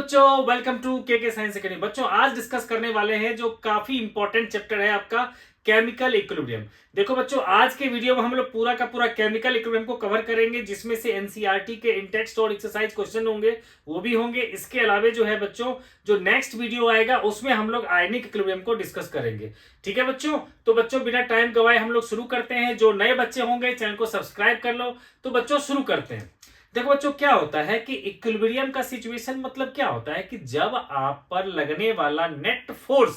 बच्चों welcome to के science academy. बच्चों आज डिस्कस करने वाले हैं जो काफी इंपॉर्टेंट चैप्टर है आपका केमिकल इक्विलिब्रियम। देखो बच्चों आज के वीडियो में हम लोग पूरा का पूरा केमिकल इक्विलिब्रियम को कवर करेंगे, जिसमें से एनसीईआरटी के इन टेक्स्ट और एक्सरसाइज क्वेश्चन होंगे वो भी होंगे। इसके अलावा जो है बच्चों जो नेक्स्ट वीडियो आएगा उसमें हम लोग आयनिक इक्विलिब्रियम को डिस्कस करेंगे। ठीक है बच्चों, तो बच्चों बिना टाइम गवाए हम लोग शुरू करते हैं। जो नए बच्चे होंगे चैनल को सब्सक्राइब कर लो। तो बच्चों शुरू करते हैं। देखो बच्चों क्या होता है कि इक्विलिब्रियम का सिचुएशन मतलब क्या होता है कि जब आप पर लगने वाला नेट फोर्स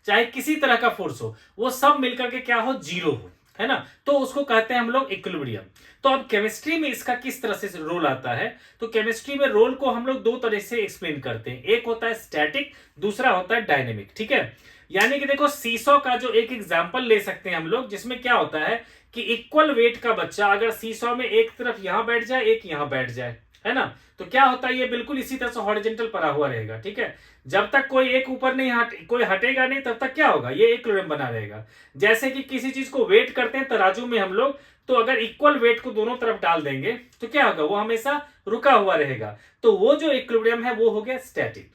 चाहे किसी तरह का फोर्स हो वो सब मिलकर के क्या हो, जीरो हो, है ना। तो उसको कहते हैं हम लोग इक्विलिब्रियम। तो अब केमिस्ट्री में इसका किस तरह से रोल आता है, तो केमिस्ट्री में रोल को हम लोग दो तरह से एक्सप्लेन करते हैं। एक होता है स्टैटिक, दूसरा होता है डायनेमिक। ठीक है, यानी कि देखो सीसो का जो एक एग्जांपल ले सकते हैं हम लोग, जिसमें क्या होता है कि इक्वल वेट का बच्चा अगर सीसो में एक तरफ यहां बैठ जाए एक यहां बैठ जाए, है ना, तो क्या होता है ये बिल्कुल इसी तरह से हॉरिजॉन्टल पड़ा हुआ रहेगा। ठीक है, जब तक कोई एक ऊपर नहीं कोई हटेगा नहीं तब तक क्या होगा, ये इक्विलिब्रियम बना रहेगा। जैसे कि किसी चीज को वेट करते हैं तराजू में हम लोग, तो अगर इक्वल वेट को दोनों तरफ डाल देंगे तो क्या होगा, वो हमेशा रुका हुआ रहेगा। तो वो जो इक्विलिब्रियम है वो हो गया स्टैटिक।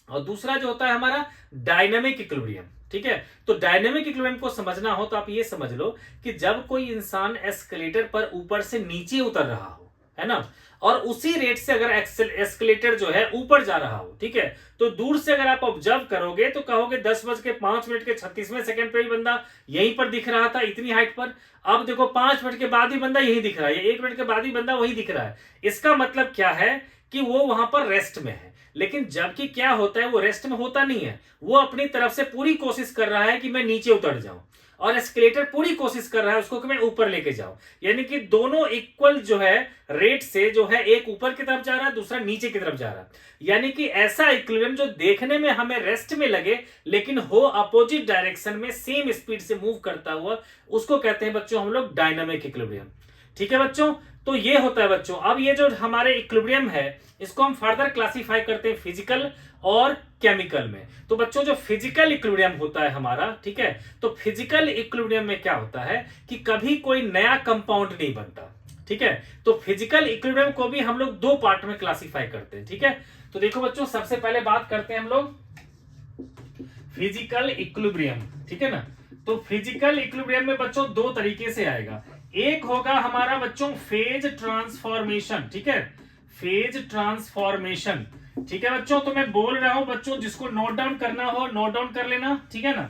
और दूसरा जो होता है हमारा डायनेमिक इक्विलिब्रियम। ठीक है, तो डायनेमिक इक्विलिब्रियम को समझना हो तो आप ये समझ लो कि जब कोई इंसान एस्केलेटर पर ऊपर से नीचे उतर रहा हो, है ना, और उसी रेट से अगर एस्केलेटर जो है ऊपर जा रहा हो, ठीक है, तो दूर से अगर आप ऑब्जर्व करोगे तो कहोगे 10:05 के 36वें सेकंड पे भी बंदा यहीं पर दिख रहा था इतनी हाइट पर। अब देखो 5 मिनट के बाद ही बंदा यही दिख रहा है, 1 मिनट के बाद ही बंदा वही दिख रहा है। इसका मतलब क्या है कि वो वहां पर रेस्ट में है। लेकिन जबकि क्या होता है, वो रेस्ट में होता नहीं है, वो अपनी तरफ से पूरी कोशिश कर रहा है कि मैं नीचे उतर जाऊं, और एस्केलेटर पूरी कोशिश कर रहा है उसको कि मैं ऊपर लेके जाऊं। यानी कि दोनों इक्वल जो है रेट से जो है, एक ऊपर की तरफ जा रहा है दूसरा नीचे की तरफ जा रहा है। यानी कि ऐसा इक्विलिब्रियम जो देखने में हमें रेस्ट में लगे लेकिन हो अपोजिट डायरेक्शन में सेम स्पीड से मूव करता हुआ, उसको कहते हैं बच्चों हम लोग डायनामिक इक्विलिब्रियम। ठीक है बच्चों, तो ये होता है बच्चों। अब ये जो हमारे इक्विलिब्रियम है इसको हम फर्दर क्लासिफाई करते हैं फिजिकल और केमिकल में। तो बच्चों जो फिजिकल इक्विलिब्रियम होता है हमारा, ठीक है, तो फिजिकल इक्विलिब्रियम में क्या होता है कि कभी कोई नया कंपाउंड नहीं बनता। ठीक है, तो फिजिकल इक्विलिब्रियम को भी हम लोग दो पार्ट में क्लासिफाई करते हैं। ठीक है, तो देखो बच्चों सबसे पहले बात करते हैं हम लोग फिजिकल इक्विलिब्रियम। ठीक है ना, तो फिजिकल इक्विलिब्रियम में बच्चों दो तरीके से आएगा। एक होगा हमारा बच्चों फेज ट्रांसफॉर्मेशन। ठीक है, फेज ट्रांसफॉर्मेशन। ठीक है बच्चों, तो मैं बोल रहा हूं बच्चों, जिसको नोट डाउन करना हो नोट डाउन कर लेना। ठीक है ना,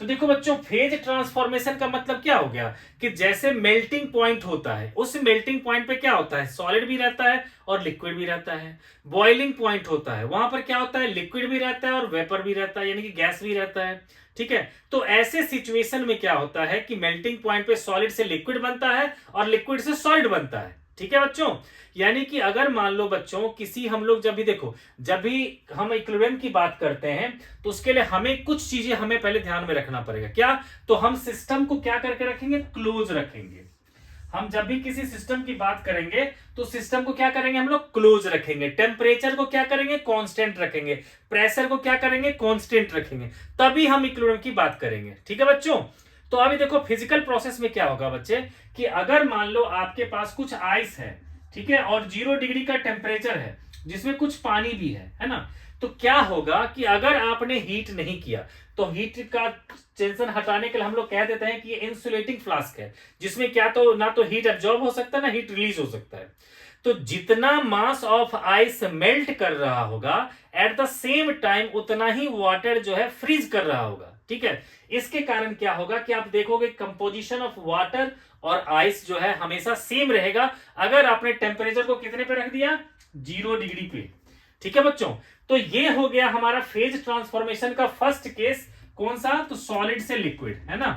तो देखो बच्चों फेज ट्रांसफॉर्मेशन का मतलब क्या हो गया कि जैसे मेल्टिंग पॉइंट होता है, उस मेल्टिंग पॉइंट पे क्या होता है, सॉलिड भी रहता है और लिक्विड भी रहता है। बॉइलिंग पॉइंट होता है, वहां पर क्या होता है, लिक्विड भी रहता है और वेपर भी रहता है, यानी कि गैस भी रहता है। ठीक है, तो ऐसे सिचुएशन में क्या होता है कि मेल्टिंग पॉइंट पे सॉलिड से लिक्विड बनता है और लिक्विड से सॉलिड बनता है। ठीक है बच्चों, यानी कि अगर मान लो बच्चों किसी हम लोग जब भी देखो, जब भी हम इक्विलिब्रियम की बात करते हैं तो उसके लिए हमें कुछ चीजें हमें पहले ध्यान में रखना पड़ेगा। क्या, तो हम सिस्टम को क्या करके रखेंगे, क्लोज रखेंगे। हम जब भी किसी सिस्टम की बात करेंगे तो सिस्टम को क्या करेंगे, हम लोग क्लोज रखेंगे। टेम्परेचर को क्या करेंगे, कांस्टेंट रखेंगे। प्रेशर को क्या करेंगे, कांस्टेंट रखेंगे, तभी हम इक्विलिब्रियम की बात करेंगे। ठीक है बच्चों, तो अभी देखो फिजिकल प्रोसेस में क्या होगा बच्चे कि अगर मान लो आपके पास कुछ आइस है, ठीक है, और 0 डिग्री का टेम्परेचर है जिसमें कुछ पानी भी है ना, तो क्या होगा कि अगर आपने हीट नहीं किया तो हीट का टेंशन हटाने के लिए हम लोग कह देते हैं कि ये इंसुलेटिंग फ्लास्क है, जिसमें क्या तो ना तो हीट एब्जॉर्ब हो सकता है ना हीट रिलीज हो सकता है। तो जितना मास ऑफ आइस मेल्ट कर रहा होगा एट द सेम टाइम उतना ही वाटर जो है फ्रीज कर रहा होगा। ठीक है, इसके कारण क्या होगा कि आप देखोगे कंपोजिशन ऑफ वाटर और आइस जो है हमेशा सेम रहेगा अगर आपने टेम्परेचर को कितने पे रख दिया, 0 डिग्री पे। ठीक है बच्चों, तो ये हो गया हमारा फेज ट्रांसफॉर्मेशन का फर्स्ट केस। कौन सा, तो सॉलिड से लिक्विड, है ना,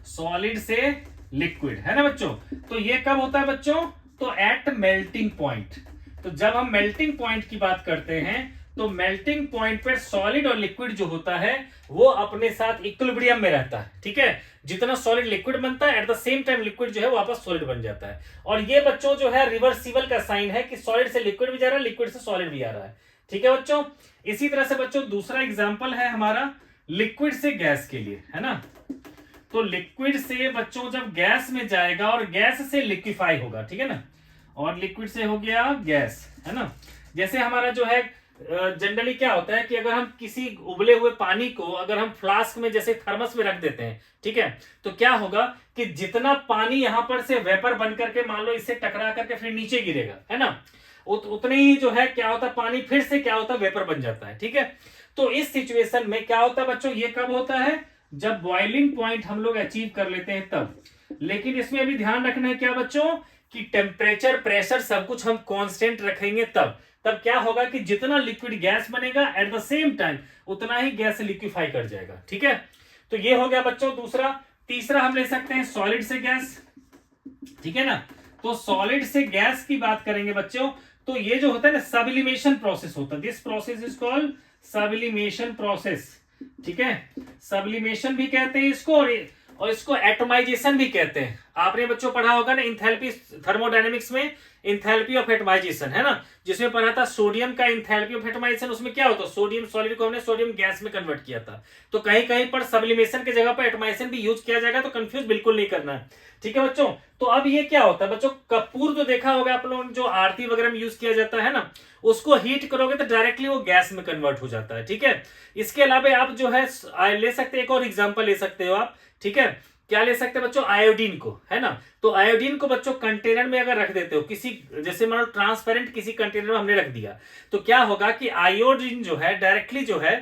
सॉलिड से लिक्विड, है ना बच्चों। तो ये कब होता है बच्चों, तो एट मेल्टिंग पॉइंट। तो जब हम मेल्टिंग पॉइंट की बात करते हैं तो मेल्टिंग पॉइंट पर सॉलिड और लिक्विड जो होता है वो अपने साथ इक्विलिब्रियम में रहता है। ठीक है, जितना सॉलिड लिक्विड बनता है at the same time liquid जो है वापस सॉलिड बन जाता है। और ये बच्चों जो है रिवर्सिबल का साइन है कि सॉलिड से लिक्विड भी जा रहा है, लिक्विड से सॉलिड भी आ रहा है। ठीक है बच्चों, इसी तरह से बच्चों दूसरा एग्जाम्पल है हमारा लिक्विड से गैस के लिए, है ना। तो लिक्विड से बच्चों जब गैस में जाएगा और गैस से लिक्विफाई होगा, ठीक है ना, और लिक्विड से हो गया गैस, है ना। जैसे हमारा जो है जनरली क्या होता है कि अगर हम किसी उबले हुए पानी को अगर हम फ्लास्क में जैसे थर्मस में रख देते हैं, ठीक है, तो क्या होगा कि जितना पानी यहां पर से वेपर बन करके मान लो इससे टकरा करके फिर नीचे गिरेगा, है ना, उतने ही जो है क्या होता है पानी फिर से क्या होता है वेपर बन जाता है, ठीक है। तो इस सिचुएशन में क्या होता है बच्चों, ये कब होता है, जब बॉइलिंग पॉइंट हम लोग अचीव कर लेते हैं तब। लेकिन इसमें अभी ध्यान रखना है क्या बच्चों, कि टेम्परेचर प्रेशर सब कुछ हम कांस्टेंट रखेंगे तब क्या होगा कि जितना लिक्विड गैस बनेगा एट द सेम टाइम उतना ही गैस लिक्विफाई कर जाएगा, ठीक है। तो ये हो गया बच्चों दूसरा। तीसरा हम ले सकते हैं सॉलिड से गैस, ठीक है ना। तो सॉलिड से गैस की बात करेंगे बच्चों, तो ये जो होता है ना सब्लिमेशन प्रोसेस होता है, this process is called sublimation process, ठीक है। सब्लिमेशन भी कहते हैं इसको और इसको एटमाइजेशन भी कहते हैं। आपने बच्चों पढ़ा होगा ना इंथैल्पी थर्मोडायनेमिक्स में, इंथैल्पी ऑफ एटमाइजेशन, है ना, जिसमें पढ़ा था सोडियम का इंथैल्पी ऑफ एटमाइजेशन। उसमें क्या होता है, सोडियम सॉलिड को हमने सोडियम गैस में कन्वर्ट किया था। तो कहीं कहीं पर सब्लिमेशन की जगह पर एटमाइजेशन भी यूज किया जाएगा, तो कंफ्यूज बिल्कुल नहीं करना है, ठीक है बच्चों। तो अब ये क्या होता है बच्चों, कपूर तो देखा होगा आप लोगों ने, जो आरती वगैरह में यूज किया जाता है ना, उसको हीट करोगे तो डायरेक्टली वो गैस में कन्वर्ट हो जाता है, ठीक है। इसके अलावा आप जो है ले सकते हैं, एक और एग्जांपल ले सकते हो आप, ठीक है। क्या ले सकते हैं बच्चों, आयोडीन को, है ना। तो आयोडीन को बच्चों कंटेनर में अगर रख देते हो किसी, जैसे मान लो ट्रांसपेरेंट किसी कंटेनर में हमने रख दिया, तो क्या होगा कि आयोडीन जो है डायरेक्टली जो है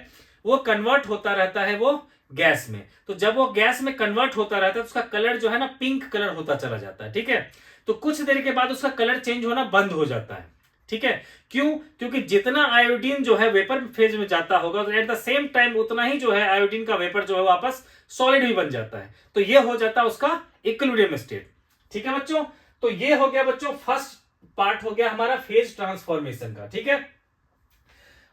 वो कन्वर्ट होता रहता है वो गैस में। तो जब वो गैस में कन्वर्ट होता रहता है तो उसका कलर जो है ना पिंक कलर होता चला जाता है, ठीक है। तो कुछ देर के बाद उसका कलर चेंज होना बंद हो जाता है, ठीक है। क्यों, क्योंकि जितना आयोडीन जो है वेपर फेज में जाता होगा तो एट द सेम टाइम उतना ही जो है आयोडीन का वेपर जो है वापस सॉलिड भी बन जाता है। तो ये हो जाता है उसका इक्विलिब्रियम स्टेट, ठीक है बच्चों। तो ये हो गया बच्चों फर्स्ट पार्ट हो गया हमारा फेज ट्रांसफॉर्मेशन का, ठीक है।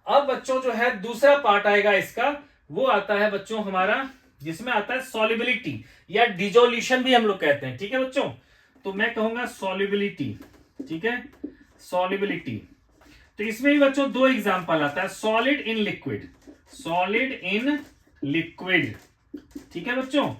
अब बच्चों जो है दूसरा पार्ट आएगा इसका, वो आता है बच्चों हमारा जिसमें आता है सॉल्युबिलिटी या डिजोल्यूशन भी हम लोग कहते हैं, ठीक है बच्चों। तो मैं कहूंगा सॉल्युबिलिटी, ठीक है, सॉल्युबिलिटी। तो इसमें भी बच्चों दो एग्जांपल आता है, solid in liquid, solid in liquid, ठीक है बच्चों,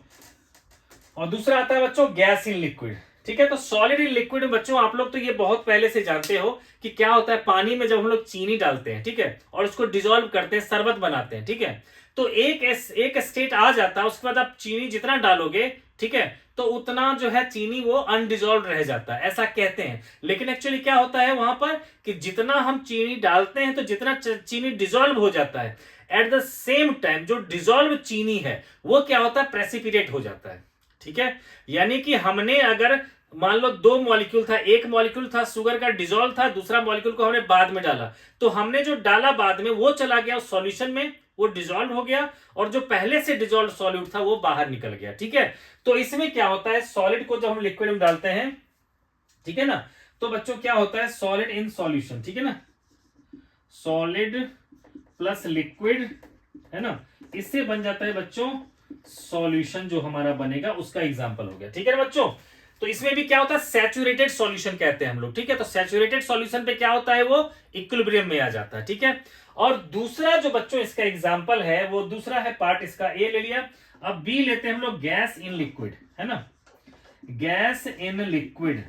और दूसरा आता है बच्चों गैस इन लिक्विड, ठीक है। तो सॉलिड इन लिक्विड में बच्चों आप लोग तो ये बहुत पहले से जानते हो कि क्या होता है, पानी में जब हम लोग चीनी डालते हैं, ठीक है, और उसको डिसॉल्व करते हैं, शरबत बनाते हैं, ठीक है, तो एक स्टेट आ जाता है, उसके बाद आप चीनी जितना डालोगे, ठीक है, तो उतना जो है चीनी वो अनडिजॉल्व रह जाता है, ऐसा कहते हैं। लेकिन एक्चुअली क्या होता है वहां पर कि जितना हम चीनी डालते हैं तो जितना चीनी डिजॉल्व हो जाता है, एट द सेम टाइम जो डिजॉल्व चीनी है वो क्या होता है, प्रेसिपिटेट हो जाता है, ठीक है। यानी कि हमने अगर मान लो दो मॉलिक्यूल था, एक मॉलिक्यूल था शुगर का डिजॉल्व था, दूसरा मॉलिक्यूल को हमने बाद में डाला, तो हमने जो डाला बाद में वो चला गया सॉल्यूशन में, वो डिजॉल्व हो गया, और जो पहले से डिजॉल्व सॉल्यूट था वो बाहर निकल गया, ठीक है। तो इसमें क्या होता है, सॉलिड को जब हम लिक्विड में डालते हैं, ठीक है ना, तो बच्चों क्या होता है, सॉलिड इन सॉल्यूशन, ठीक है ना, सॉलिड प्लस लिक्विड, है ना, इससे बन जाता है बच्चों सॉल्यूशन जो हमारा बनेगा, उसका एग्जांपल हो गया, ठीक है ना बच्चों। तो इसमें भी क्या होता है, सैचुरेटेड सॉल्यूशन कहते हैं हम लोग, ठीक है। तो सैचुरेटेड सॉल्यूशन पे क्या होता है, वो इक्विलिब्रियम में आ जाता है, ठीक है। और दूसरा जो बच्चों इसका एग्जांपल है, वो दूसरा है पार्ट इसका ए ले लिया, अब बी लेते हैं हम लोग गैस इन लिक्विड, है ना, गैस इन लिक्विड,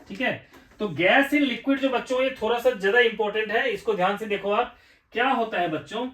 ठीक है। तो गैस इन लिक्विड जो बच्चों ये थोड़ा सा ज्यादा इंपॉर्टेंट है, इसको ध्यान से देखो आप। क्या होता है बच्चों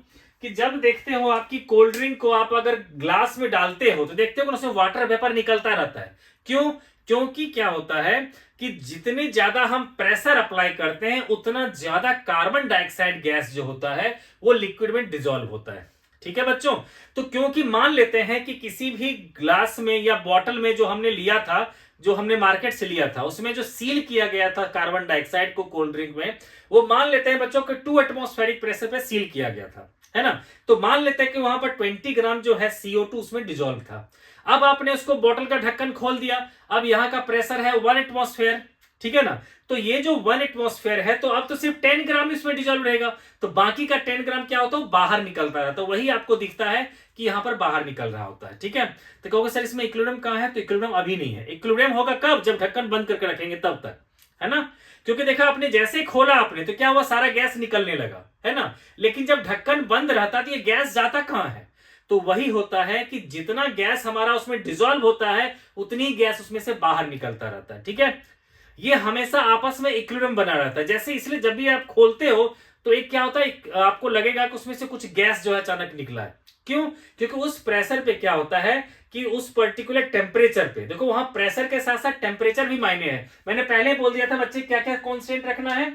कि जब देखते हो आपकी कोल्ड ड्रिंक को आप अगर ग्लास में डालते हो तो देखते हो उसमें वाटर वेपर निकलता रहता है, क्यों, क्योंकि क्या होता है कि जितने ज्यादा हम प्रेशर अप्लाई करते हैं उतना ज्यादा कार्बन डाइऑक्साइड गैस जो होता है वो लिक्विड में डिसॉल्व होता है, ठीक है बच्चों। तो क्योंकि मान लेते हैं कि किसी भी ग्लास में या बॉटल में जो हमने लिया था, जो हमने मार्केट से लिया था, उसमें जो सील किया गया था कार्बन डाइऑक्साइड को कोल्ड ड्रिंक में, वो मान लेते हैं बच्चों कि 2 एटमॉस्फेरिक प्रेशर पे सील किया गया था, है ना। तो मान लेते हैं कि वहां पर 20 ग्राम जो है CO2 उसमें डिसॉल्व था। अब आपने उसको बोतल का ढक्कन खोल दिया, अब यहाँ का प्रेशर है 1 एटमॉस्फेयर, ठीक है ना। तो ये जो 1 एटमॉस्फेयर है, तो अब तो सिर्फ 10 ग्राम इसमें डिसॉल्व रहेगा, तो बाकी का 10 ग्राम क्या होता है, बाहर निकलता रहता है, वही आपको दिखता है कि यहां पर बाहर निकल रहा होता है, ठीक है। तो कहोगे सर इसमें इक्विलिब्रियम कहां है, तो इक्विलिब्रियम अभी नहीं है। इक्विलिब्रियम होगा कब, जब ढक्कन बंद करके रखेंगे तब तक, है ना। क्योंकि देखा आपने जैसे खोला आपने तो क्या हुआ, सारा गैस निकलने लगा, है ना। लेकिन जब ढक्कन बंद रहता तो ये गैस जाता कहां है, तो वही होता है कि जितना गैस हमारा उसमें डिसॉल्व होता है उतनी गैस उसमें से बाहर निकलता रहता है, ठीक है। ये हमेशा आपस में इक्विलिब्रियम बना रहता है। जैसे इसलिए जब भी आप खोलते हो तो एक क्या होता है, आपको लगेगा कि उसमें से कुछ गैस जो है अचानक निकला है। क्यों? क्योंकि उस प्रेशर पे क्या होता है कि उस पर्टिकुलर टेम्परेचर पे, देखो वहां प्रेशर के साथ साथ टेम्परेचर भी मायने है। मैंने पहले बोल दिया था बच्चे क्या क्या कांस्टेंट रखना है,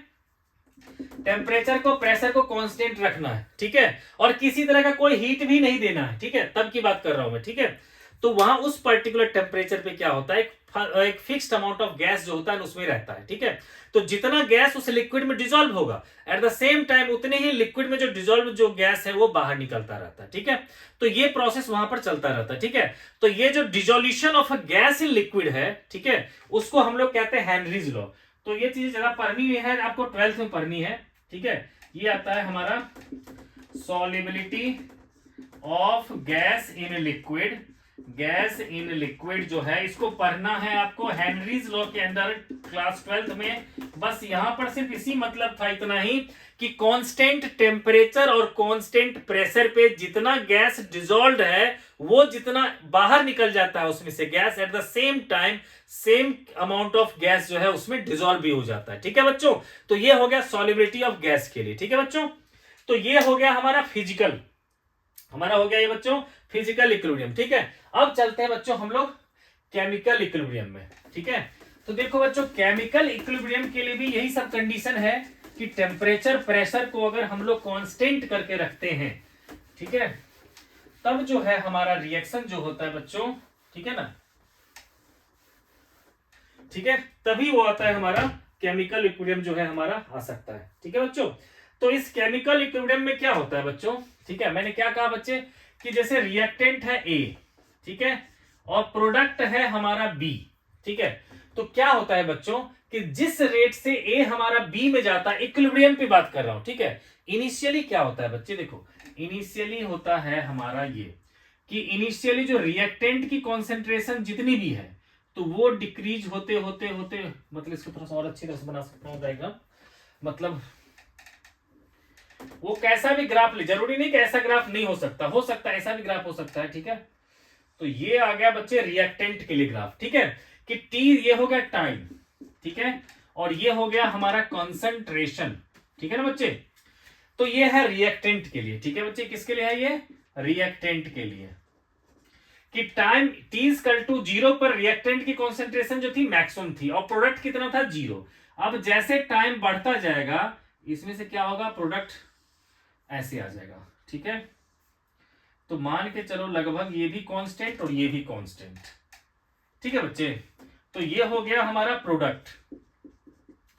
टेम्परेचर को, प्रेशर को कांस्टेंट रखना है, ठीक है, और किसी तरह का कोई हीट भी नहीं देना है, ठीक है, तब की बात कर रहा हूं मैं, ठीक है। तो वहां उस पर्टिकुलर टेम्परेचर पे क्या होता है, एक फिक्स्ड अमाउंट ऑफ गैस जो होता है उसमें रहता है, ठीक है। तो जितना गैस उस लिक्विड में डिसॉल्व होगा, एट द सेम टाइम उतने ही लिक्विड में जो डिसॉल्व जो गैस है वो बाहर निकलता रहता है, ठीक है। तो ये प्रोसेस वहां पर चलता रहता है, ठीक है। तो ये जो dissolution of a gas in liquid है, ठीक है, उसको हम लोग कहते हैं हेनरीज लॉ। तो ये चीज जरा पढ़नी हुई है, आपको 12th में पढ़नी है, ठीक है। ये आता है हमारा solubility of gas in liquid, gas in liquid जो है इसको पढ़ना है आपको हेनरीज लॉ के अंदर क्लास 12th में। बस यहां पर सिर्फ इसी मतलब था, इतना ही कि कांस्टेंट टेम्परेचर और कांस्टेंट प्रेशर पे जितना गैस डिसॉल्व्ड है वो जितना बाहर निकल जाता है उसमें से gas, at the same time same amount of gas जो है उसमें डिसॉल्व भी हो जाता है, ठीक है बच्चों। तो ये हो गया सॉल्युबिलिटी ऑफ गैस के लिए, ठीक है बच्चों। तो ये हो गया हमारा फिजिकल, हमारा हो गया ये बच्चों फिजिकल इक्विलिब्रियम, ठीक है। अब चलते हैं बच्चों हम लोग केमिकल इक्विलिब्रियम में, ठीक है। तो देखो बच्चों केमिकल इक्विलिब्रियम के लिए भी यही सब कंडीशन है कि टेम्परेचर प्रेशर को अगर हम लोग कांस्टेंट करके रखते हैं, ठीक है, तब जो है हमारा रिएक्शन जो होता है बच्चों, ठीक है ना, ठीक है, तभी वो आता है हमारा केमिकल इक्विलिब्रियम जो है हमारा आ सकता है, ठीक है बच्चों। तो इस केमिकल इक्विलिब्रियम में क्या होता है बच्चों, ठीक है, मैंने क्या कहा बच्चे कि जैसे रिएक्टेंट है ए, ठीक है, और प्रोडक्ट है हमारा बी, ठीक है। तो क्या होता है बच्चों कि जिस रेट से ए हमारा बी में जाता है, इक्विलिब्रियम पे बात कर रहा हूं, ठीक है। इनिशियली क्या होता है बच्चे, देखो इनिशियली होता है हमारा ये कि इनिशियली जो रिएक्टेंट की कॉन्सेंट्रेशन जितनी भी है तो वो डिक्रीज होते होते होते, मतलब इसको थोड़ा सा और अच्छी तरह से बना सकता हूं डायग्राम, मतलब वो कैसा भी ग्राफ ले, जरूरी नहीं कि ऐसा ग्राफ नहीं हो सकता, हो सकता है ऐसा भी ग्राफ हो सकता है, ठीक है। तो ये आ गया बच्चे रिएक्टेंट के लिए ग्राफ, ठीक है, कि टी ये हो गया टाइम, ठीक है, और ये हो गया हमारा कॉन्सेंट्रेशन, ठीक है ना बच्चे। तो ये है रिएक्टेंट के लिए, ठीक है बच्चे, किसके लिए है ये, रिएक्टेंट के लिए, कि टाइम टी इक्वल टू 0 पर रिएक्टेंट की कॉन्सेंट्रेशन जो थी मैक्सिमम थी और प्रोडक्ट कितना था 0। अब जैसे टाइम बढ़ता जाएगा इसमें से क्या होगा, प्रोडक्ट ऐसे आ जाएगा, ठीक है। तो मान के चलो लगभग ये भी कांस्टेंट और ये भी कांस्टेंट, ठीक है बच्चे। तो ये हो गया हमारा प्रोडक्ट,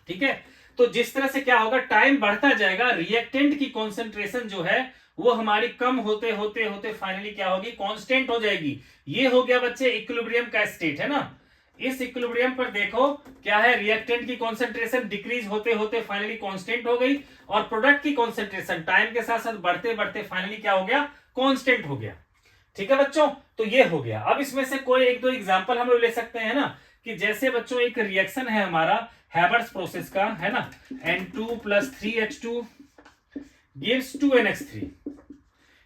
ठीक है। तो जिस तरह से क्या होगा, टाइम बढ़ता जाएगा, रिएक्टेंट की कॉन्सेंट्रेशन जो है वो हमारी कम होते होते होते फाइनली क्या होगी, कांस्टेंट हो जाएगी। ये हो गया बच्चे इक्विलिब्रियम का स्टेट, है ना। इस इक्विलिब्रियम पर देखो क्या है, रिएक्टेंट की कॉन्सेंट्रेशन डिक्रीज होते होते फाइनली कांस्टेंट हो गई और प्रोडक्ट की कॉन्सेंट्रेशन टाइम के साथ साथ बढ़ते बढ़ते फाइनली क्या हो गया, कांस्टेंट हो गया, ठीक है बच्चों। तो ये हो गया। अब इसमें से कोई एक दो एग्जांपल हम लोग ले सकते हैं ना, कि जैसे बच्चों एक रिएक्शन है हमारा हैबर्स प्रोसेस का, है ना, N2 + 3H2 gives 2NH3।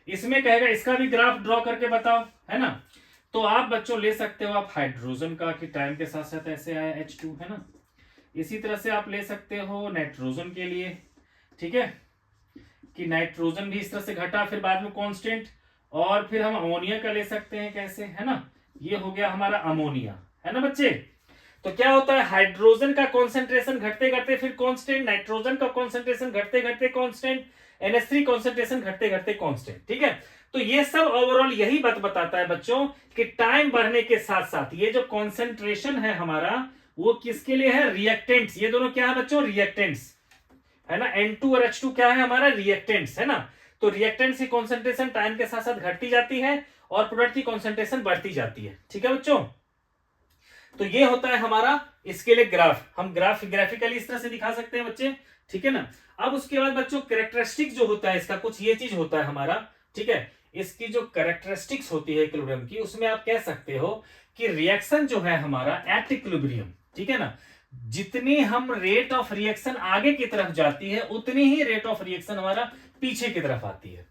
इसमें कहेगा इसका भी ग्राफ ड्रॉ करके बताओ, है ना। तो आप बच्चों ले सकते हो आप हाइड्रोजन का, कि टाइम के साथ साथ ऐसे आया H2, है ना। इसी तरह से आप ले सकते हो नाइट्रोजन के लिए, ठीक है, कि नाइट्रोजन भी इस तरह से घटा फिर बाद में कांस्टेंट। और फिर हम अमोनिया का ले सकते हैं, कैसे, है ना, ये हो गया हमारा अमोनिया, है ना बच्चे। तो क्या होता है, हाइड्रोजन का कॉन्सेंट्रेशन घटते घटते फिर कांस्टेंट, नाइट्रोजन का कॉन्सेंट्रेशन घटते घटते कांस्टेंट, NH3 कॉन्सेंट्रेशन घटते घटते कांस्टेंट, ठीक है। तो ये सब ओवरऑल यही बात बताता है बच्चों कि टाइम बढ़ने के साथ साथ ये जो कॉन्सेंट्रेशन है हमारा वो किसके लिए है, रिएक्टेंट्स। ये दोनों क्या है बच्चों, रिएक्टेंट्स, है ना। N2 और H2 क्या है हमारा, रिएक्टेंट्स, है ना। तो रिएक्टेंट्स की कॉन्सेंट्रेशन टाइम के साथ साथ घटती जाती है और प्रोडक्ट की कॉन्सेंट्रेशन बढ़ती जाती है, ठीक है बच्चों। तो ये होता है हमारा इसके लिए ग्राफ, हम ग्राफिकली इस तरह से दिखा सकते हैं बच्चे, ठीक है ना। अब उसके बाद बच्चों कैरेक्टरिस्टिक जो होता है इसका, कुछ ये चीज होता है हमारा, ठीक है। इसकी जो कैरेक्टरिस्टिक्स होती है इक्विलिब्रियम की, उसमें आप कह सकते हो कि रिएक्शन जो है हमारा एट इक्विलिब्रियम, ठीक है ना, जितनी हम रेट ऑफ रिएक्शन आगे की तरफ जाती है उतनी ही रेट ऑफ रिएक्शन हमारा पीछे की तरफ आती है।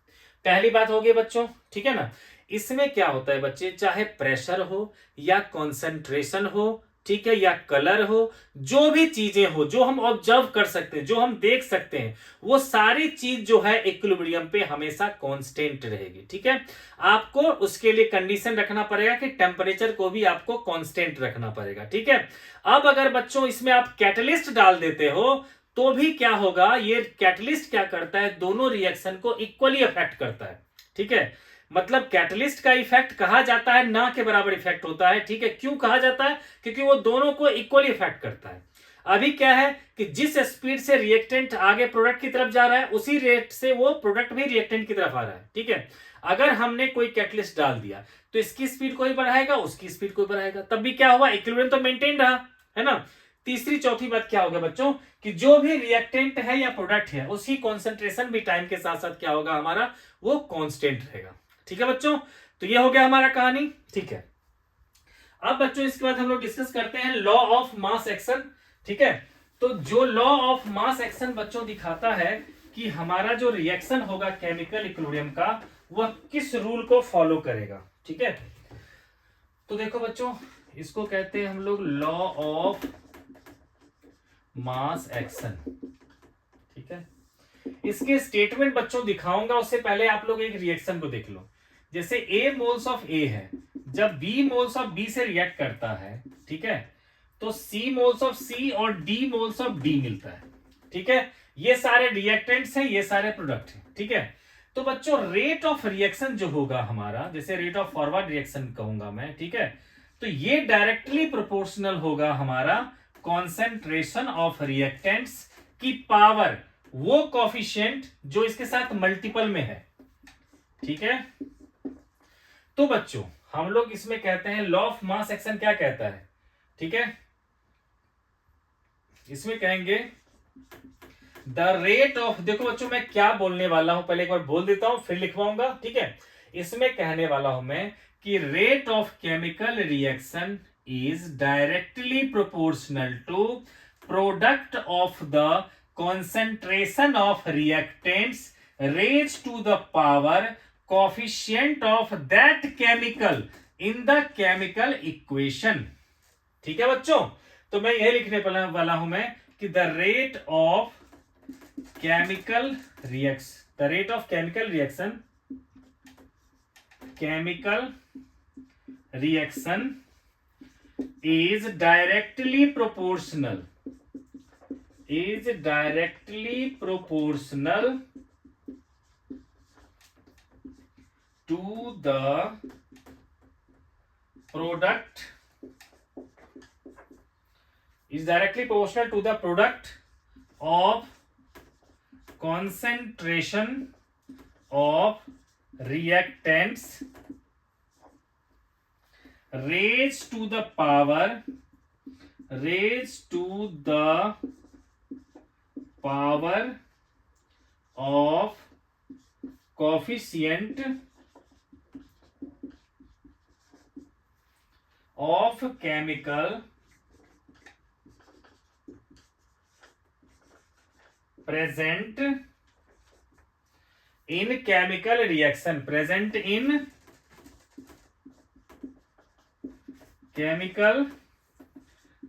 पहली बात होगी बच्चों, ठीक है ना। इसमें क्या होता है बच्चे, चाहे प्रेशर हो या कॉन्सेंट्रेशन हो, ठीक है, या कलर हो, जो भी चीजें हो जो हम ऑब्जर्व कर सकते हैं, जो हम देख सकते हैं, वो सारी चीज जो है इक्विलिब्रियम पे हमेशा कांस्टेंट रहेगी। ठीक है, आपको उसके लिए कंडीशन रखना पड़ेगा कि टेम्परेचर को भी आपको कांस्टेंट रखना पड़ेगा। ठीक है, अब अगर बच्चों इसमें आप कैटलिस्ट डाल देते हो तो भी क्या होगा, ये कैटलिस्ट क्या करता है, दोनों रिएक्शन को इक्वली अफेक्ट करता है। ठीक है, मतलब कैटलिस्ट का इफेक्ट कहा जाता है ना के बराबर इफेक्ट होता है। ठीक है, क्यों कहा जाता है, क्योंकि वो दोनों को इक्वली इफेक्ट करता है। अभी क्या है कि जिस स्पीड से रिएक्टेंट आगे प्रोडक्ट की तरफ जा रहा है, उसी रेट से वो प्रोडक्ट भी रिएक्टेंट की तरफ आ रहा है। ठीक है, अगर हमने कोई कैटलिस्ट डाल दिया तो इसकी स्पीड कोई बढ़ाएगा, उसकी स्पीड कोई बढ़ाएगा, तब भी क्या हुआ, इक्विलिब्रियम तो मेंटेन रहा, है ना। तीसरी चौथी बात क्या होगा बच्चों, कि जो भी रिएक्टेंट है या प्रोडक्ट है, उसकी कॉन्सेंट्रेशन भी टाइम के साथ साथ क्या होगा हमारा, वो कांस्टेंट रहेगा। ठीक है बच्चों, तो ये हो गया हमारा कहानी। ठीक है, अब बच्चों इसके बाद हम लोग डिस्कस करते हैं लॉ ऑफ मास एक्शन। ठीक है, तो जो लॉ ऑफ मास एक्शन बच्चों दिखाता है कि हमारा जो रिएक्शन होगा केमिकल इक्विलिब्रियम का, वह किस रूल को फॉलो करेगा। ठीक है, तो देखो बच्चों, इसको कहते हैं हम लोग लॉ ऑफ मास एक्शन। ठीक है, इसके स्टेटमेंट बच्चों दिखाऊंगा, उससे पहले आप लोग एक रिएक्शन को देख लो। जैसे A मोल्स ऑफ A है, जब B मोल्स ऑफ B से रिएक्ट करता है, ठीक है, तो C मोल्स ऑफ C और D मोल्स ऑफ D मिलता है। ठीक है, ये सारे रिएक्टेंट्स हैं, ये सारे प्रोडक्ट हैं। ठीक है, तो बच्चों रेट ऑफ रिएक्शन जो होगा हमारा, जैसे रेट ऑफ फॉरवर्ड रिएक्शन कहूंगा मैं, ठीक है, तो ये डायरेक्टली प्रोपोर्शनल होगा हमारा कॉन्सेंट्रेशन ऑफ रिएक्टेंट्स की पावर, वो कॉफिशिएंट जो इसके साथ मल्टीपल में है। ठीक है, तो बच्चों हम लोग इसमें कहते हैं लॉ ऑफ मास एक्शन क्या कहता है। ठीक है, इसमें कहेंगे द रेट ऑफ, देखो बच्चों मैं क्या बोलने वाला हूं, पहले एक बार बोल देता हूं फिर लिखवाऊंगा। ठीक है, इसमें कहने वाला हूं मैं कि rate of chemical reaction is directly proportional to product of the concentration of reactants raised to the power coefficient of that chemical in the chemical equation। ठीक है बच्चों, तो मैं यह लिखने वाला हूं मैं कि the rate of chemical reaction, the rate of chemical reaction is directly proportional to the product, of concentration of reactants raised to the power of coefficient of chemical present in chemical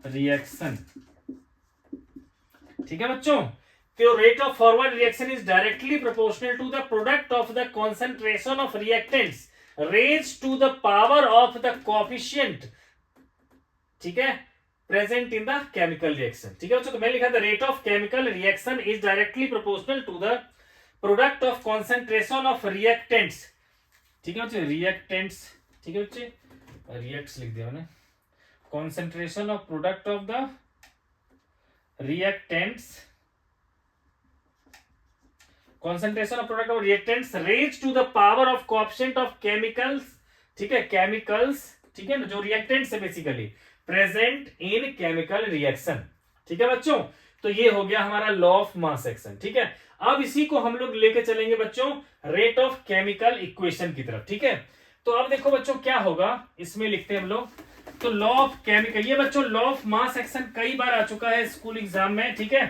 reaction, ठीक है बच्चों, तो rate of forward reaction is directly proportional to the product of the concentration of reactants raised to the power of the coefficient, ठीक है, present in the chemical reaction. ठीक है बच्चों, तो मैंने लिखा the rate of chemical reaction is directly proportional to the product of concentration of reactants. ठीक है बच्चे, रिएक्टेंट्स, ठीक है बच्चे, रिएक्ट्स लिख दिया मैंने, concentration of product of the reactants, concentration of product of reactants raised to the power of coefficient of chemicals, ठीक है, chemicals, ठीक है ना, जो reactants है basically present in chemical reaction. ठीक है बच्चों, तो ये हो गया हमारा लॉ ऑफ मास एक्शन। ठीक है, अब इसी को हम लोग लेके चलेंगे बच्चों रेट ऑफ केमिकल इक्वेशन की तरफ। ठीक है, तो अब देखो बच्चों क्या होगा, इसमें लिखते हैं हम लोग, तो लॉ ऑफ केमिकल, ये बच्चों लॉ ऑफ मास एक्शन कई बार आ चुका है स्कूल एग्जाम में। ठीक है,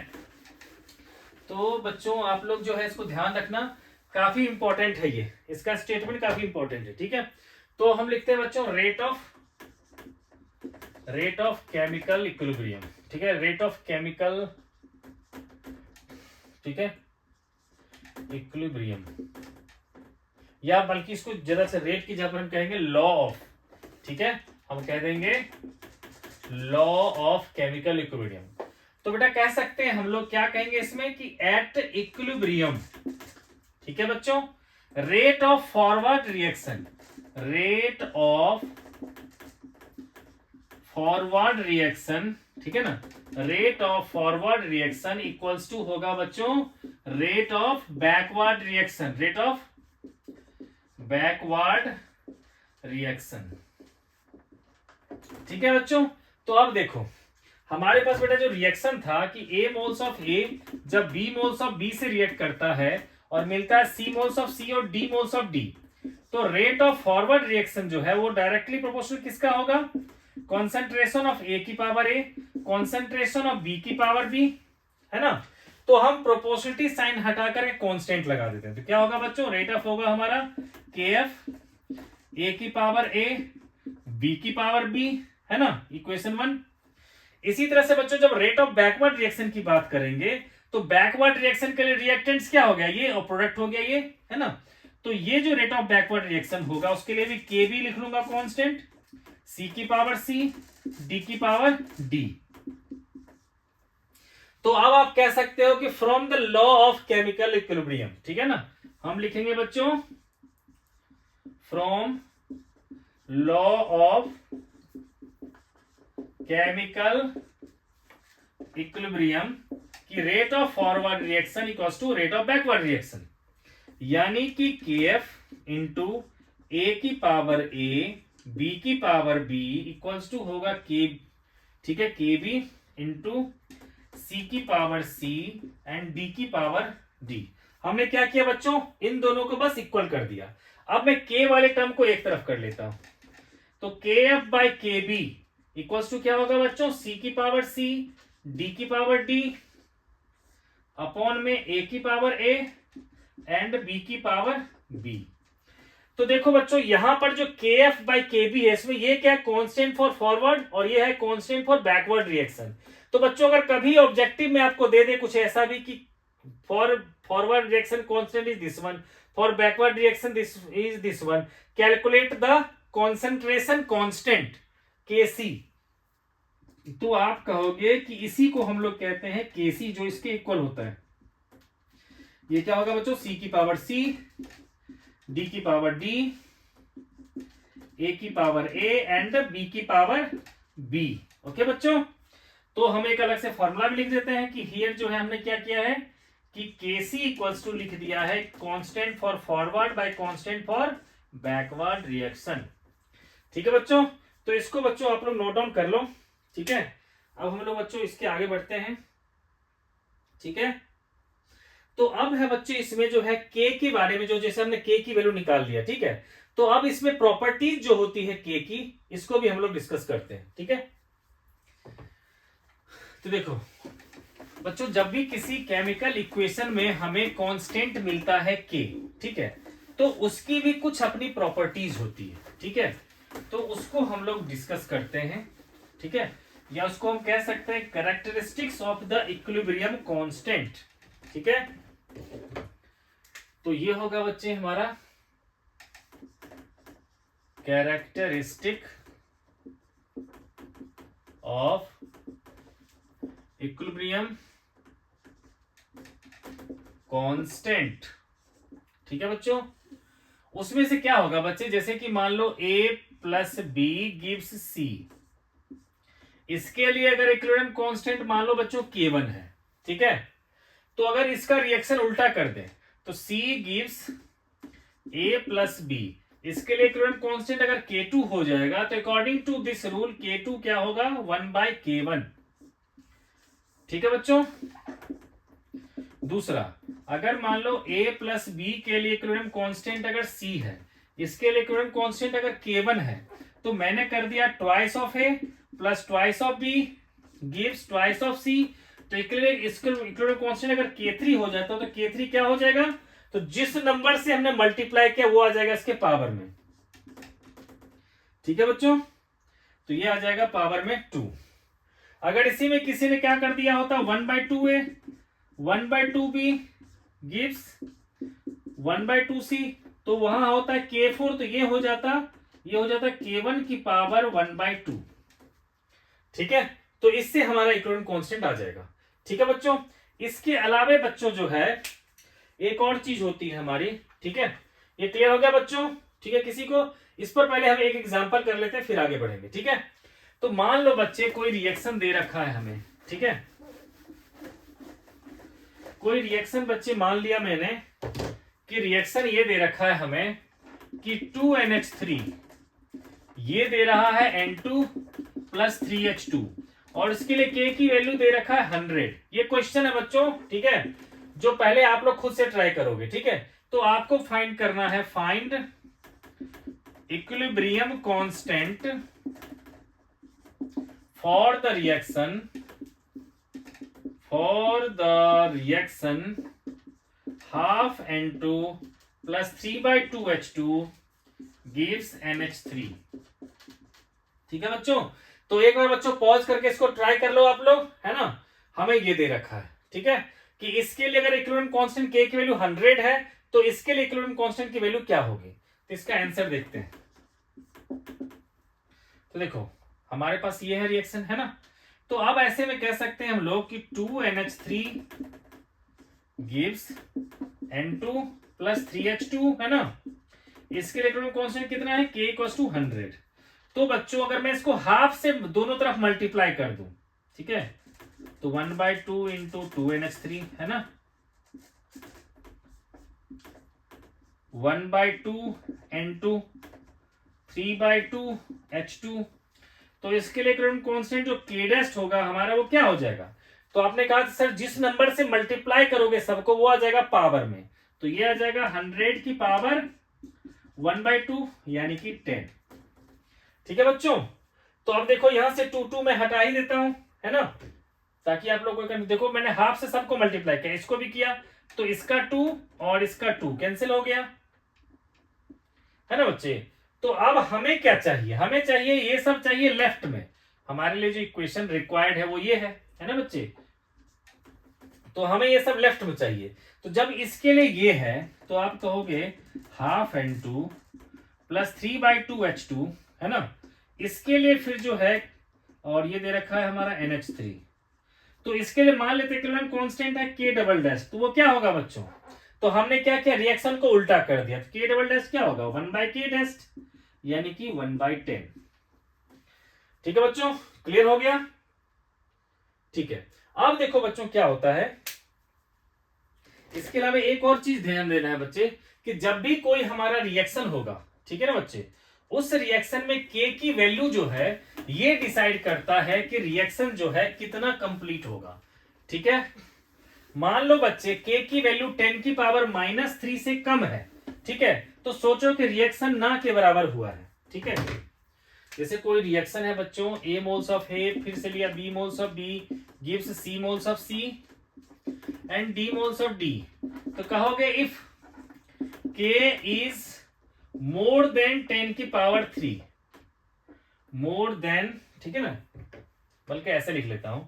तो बच्चों आप लोग जो है इसको ध्यान रखना, काफी इंपॉर्टेंट है ये, इसका स्टेटमेंट काफी इंपॉर्टेंट है। ठीक है, तो हम लिखते हैं बच्चों rate of rate of chemical equilibrium, ठीक है, रेट ऑफ केमिकल, ठीक है, इक्विलिब्रियम, या बल्कि इसको ज्यादा से रेट की जगह पर हम कहेंगे लॉ ऑफ, ठीक है, हम कह देंगे लॉ ऑफ केमिकल इक्विलिब्रियम। तो बेटा कह सकते हैं हम लोग क्या कहेंगे इसमें कि एट इक्विलिब्रियम, ठीक है बच्चों, rate of forward reaction, rate of forward reaction, ठीक है ना, rate of forward reaction equals to होगा बच्चों rate of backward reaction, rate of backward reaction, ठीक है बच्चों। तो अब देखो हमारे पास बेटा जो रिएक्शन था कि A मोल्स ऑफ A जब B मोल्स ऑफ B से रिएक्ट करता है और मिलता है C मोल्स ऑफ C और D मोल्स ऑफ D, तो रेट ऑफ फॉरवर्ड रिएक्शन जो है वो डायरेक्टली प्रोपोर्शनल किसका होगा, कॉन्सेंट्रेशन ऑफ A की power A, concentration of B की पावर B, है ना। तो हम प्रोपोर्शनलिटी साइन हटाकर एक कांस्टेंट लगा देते हैं, तो क्या होगा बच्चों, रेट ऑफ होगा हमारा KF A की पावर A B की पावर B, है ना, इक्वेशन 1। इसी तरह से बच्चों जब रेट ऑफ बैकवर्ड रिएक्शन की बात करेंगे तो बैकवर्ड रिएक्शन के लिए रिएक्टेंट्स क्या हो गया, ये और प्रोडक्ट हो गया ये, है ना। तो ये जो रेट ऑफ बैकवर्ड रिएक्शन होगा उसके लिए भी के भी लिख लूंगा कांस्टेंट, C की पावर C D की पावर D। तो अब आप कह सकते हो कि from the law of chemical equilibrium, ठीक है ना, हम लिखेंगे बच्चों from law of chemical equilibrium की rate of forward reaction equals to rate of backward reaction, यानी कि KF इंटू A की पावर A B की पावर B इक्वल्स टू होगा K, ठीक है, KB इंटू C की पावर C एंड D की पावर D। हमने क्या किया बच्चों, इन दोनों को बस इक्वल कर दिया। अब मैं K वाले टर्म को एक तरफ कर लेता हूं, तो KF by KB equals to क्या होगा बच्चों, C की पावर C D की पावर D अपॉन में A की पावर A एंड B की पावर B। तो देखो बच्चों यहां पर जो KF बाई KB है इसमें ये क्या है, कांस्टेंट फॉर फॉरवर्ड और ये है कांस्टेंट फॉर बैकवर्ड रिएक्शन। तो बच्चों अगर कभी ऑब्जेक्टिव में आपको दे दे कुछ ऐसा भी कि for forward reaction constant is this one, for backward reaction this is this one, calculate the concentration constant KC, तो आप कहोगे कि इसी को हम लोग कहते हैं KC जो इसके इक्वल होता है। ये क्या होगा बच्चों, C की पावर C D की पावर D A की पावर A एंड B की पावर B। ओके बच्चों, तो हम एक अलग से फॉर्मूला भी लिख देते हैं कि हियर जो है हमने क्या किया है कि KC इक्वल्स टू लिख दिया है constant for forward bye constant for backward reaction. ठीक है बच्चों, तो इसको बच्चों आप लोग नोट डाउन कर लो। ठीक है, अब हम लोग बच्चों इसके आगे बढ़ते हैं। ठीक है, तो अब है बच्चे इसमें जो है K के बारे में, जो जैसे हमने K की वैल्यू निकाल लिया। ठीक है, तो अब इसमें प्रॉपर्टीज जो होती है K की, इसको भी हम लोग डिस्कस करते हैं। ठीक है, तो देखो बच्चों जब भी किसी केमिकल इक्वेशन में हमें कांस्टेंट मिलता है K, ठीक है, तो उसकी भी कुछ अपनी प्रॉपर्टीज होती है। ठीक है, तो उसको हम लोग डिस्कस करते हैं। ठीक है, या उसको हम कह सकते हैं characteristics of the equilibrium constant. ठीक है, तो ये होगा बच्चे हमारा कैरेक्टरिस्टिक ऑफ इक्विलिब्रियम कांस्टेंट। ठीक है बच्चों, उसमें से क्या होगा बच्चे, जैसे कि मान लो A plus B gives C, इसके लिए अगर इक्विलिब्रियम कांस्टेंट मान लो बच्चों K1 है। ठीक है, तो अगर इसका रिएक्शन उल्टा कर दें तो C gives A plus B, इसके लिए इक्विलिब्रियम कांस्टेंट अगर K2 हो जाएगा तो according to this rule K2 क्या होगा 1/K1। ठीक है बच्चों, दूसरा अगर मान लो A प्लस B के लिए इक्विलिब्रियम कांस्टेंट अगर C है, इसके लिए इक्विलिब्रियम कांस्टेंट अगर K1 है, तो मैंने कर दिया twice of A plus twice of B gives twice of C। तो इक्विलिब्रियम कांस्टेंट अगर K3 हो जाता है तो K3 क्या हो जाएगा, तो जिस नंबर से हमने मल्टीप्लाई किया वो आ जाएगा इसके पावर में। ठीक है बच्चों, तो ये आ जाएगा पावर में 2। अगर इसी में किसी ने क्या कर दिया होता 1/2a 1/2b गिव्स 1/2c, तो वहां होता है k4, तो ये हो जाता k1 की पावर 1/2। ठीक है, तो इससे हमारा इक्विवेलेंट कांस्टेंट आ जाएगा। ठीक है बच्चों, इसके अलावे बच्चों जो है एक और चीज होती है हमारी। ठीक है, ये क्लियर हो गया बच्चों? ठीक है, किसी को इस पर पहले हम एक एग्जांपल कर लेते हैं फिर आगे बढ़ेंगे। ठीक है, तो मान लो बच्चे कोई रिएक्शन दे रखा है हमें। ठीक है, कोई रिएक्शन बच्चे मान लिया मैंने कि रिएक्शन ये दे रखा है हमें कि 2NH3 ये दे रहा है N2 + 3H2 और इसके लिए K की वैल्यू दे रखा है 100। ये क्वेश्चन है बच्चों। ठीक है, जो पहले आप लोग खुद से ट्राई करोगे। ठीक है, तो आपको फाइंड करना है, find equilibrium constant for the reaction half N2 + 3/2H2 gives NH3। ठीक है बच्चों, तो एक बार बच्चों पॉज करके इसको ट्राई कर लो आप लोग, है ना। हमें ये दे रखा है, ठीक है, कि इसके लिए अगर इक्विवेलेंट कांस्टेंट K की वैल्यू 100 है तो इसके लिए इक्विवेलेंट कांस्टेंट की वैल्यू क्या होगी। तो इसका आंसर देखते हैं। तो देखो हमारे पास ये है रिएक्शन, है ना। तो अब ऐसे में कह सकते हैं हम लोग कि 2NH3 gives N2 + 3H2, है ना। इसके लिए इक्विवेलेंट कांस्टेंट कितना है, K = 100। तो बच्चों अगर मैं इसको हाफ से दोनों तरफ मल्टीप्लाई कर दूं, ठीक है, तो 1/2 × 2NH3, है ना, 1/2 N2 3/2H2। तो इसके लिए इक्विवेलेंट कांस्टेंट जो K' होगा हमारा वो क्या हो जाएगा। तो आपने कहा सर जिस नंबर से मल्टीप्लाई करोगे सबको वो आ जाएगा पावर में, तो ये आ जाएगा 100 की पावर 1/2 यानी कि 10। ठीक है बच्चों, तो अब देखो यहां से 2 मैं हटा ही देता हूं, है ना, ताकि आप लोगों को देखो मैंने हाफ से सबको मल्टीप्लाई किया, इसको भी किया, तो इसका 2 और इसका 2 कैंसिल हो गया, है ना बच्चे। तो अब हमें क्या चाहिए, हमें चाहिए ये सब चाहिए लेफ्ट में। हमारे लिए जो इक्वेशन रिक्वायर्ड है वो ये है ना बच्चे। तो हमें ये सब लेफ्ट में चाहिए। तो जब इसके लिए ये है तो आप कहोगे ½ N2 + 3/2H2, है ना। इसके लिए फिर जो है और ये दे रखा है हमारा NH3, तो इसके लिए मान लेते हैं कांस्टेंट है K', तो वो क्या होगा बच्चों। तो हमने क्या किया, रिएक्शन को उल्टा कर दिया, तो K' क्या होगा 1/K' यानी कि 1/10। ठीक है बच्चों, क्लियर हो गया। ठीक है, अब देखो बच्चों क्या होता है, इसके अलावा एक और चीज ध्यान देना है बच्चे कि जब भी कोई हमारा रिएक्शन होगा, ठीक है ना बच्चे, उस रिएक्शन में K की वैल्यू जो है ये डिसाइड करता है कि रिएक्शन जो है कितना कंप्लीट होगा। ठीक है, मान लो बच्चे K की वैल्यू 10 की पावर -3 से कम है, ठीक है, तो सोचो कि रिएक्शन ना के बराबर हुआ है। ठीक है, जैसे कोई रिएक्शन है बच्चों, A मोल्स ऑफ A, फिर से लिया B moles of B gives C moles of C and D moles of D। तो कहोगे if K is more than 10 की पावर 3, मोर देन, ठीक है ना, बल्कि ऐसे लिख लेता हूं,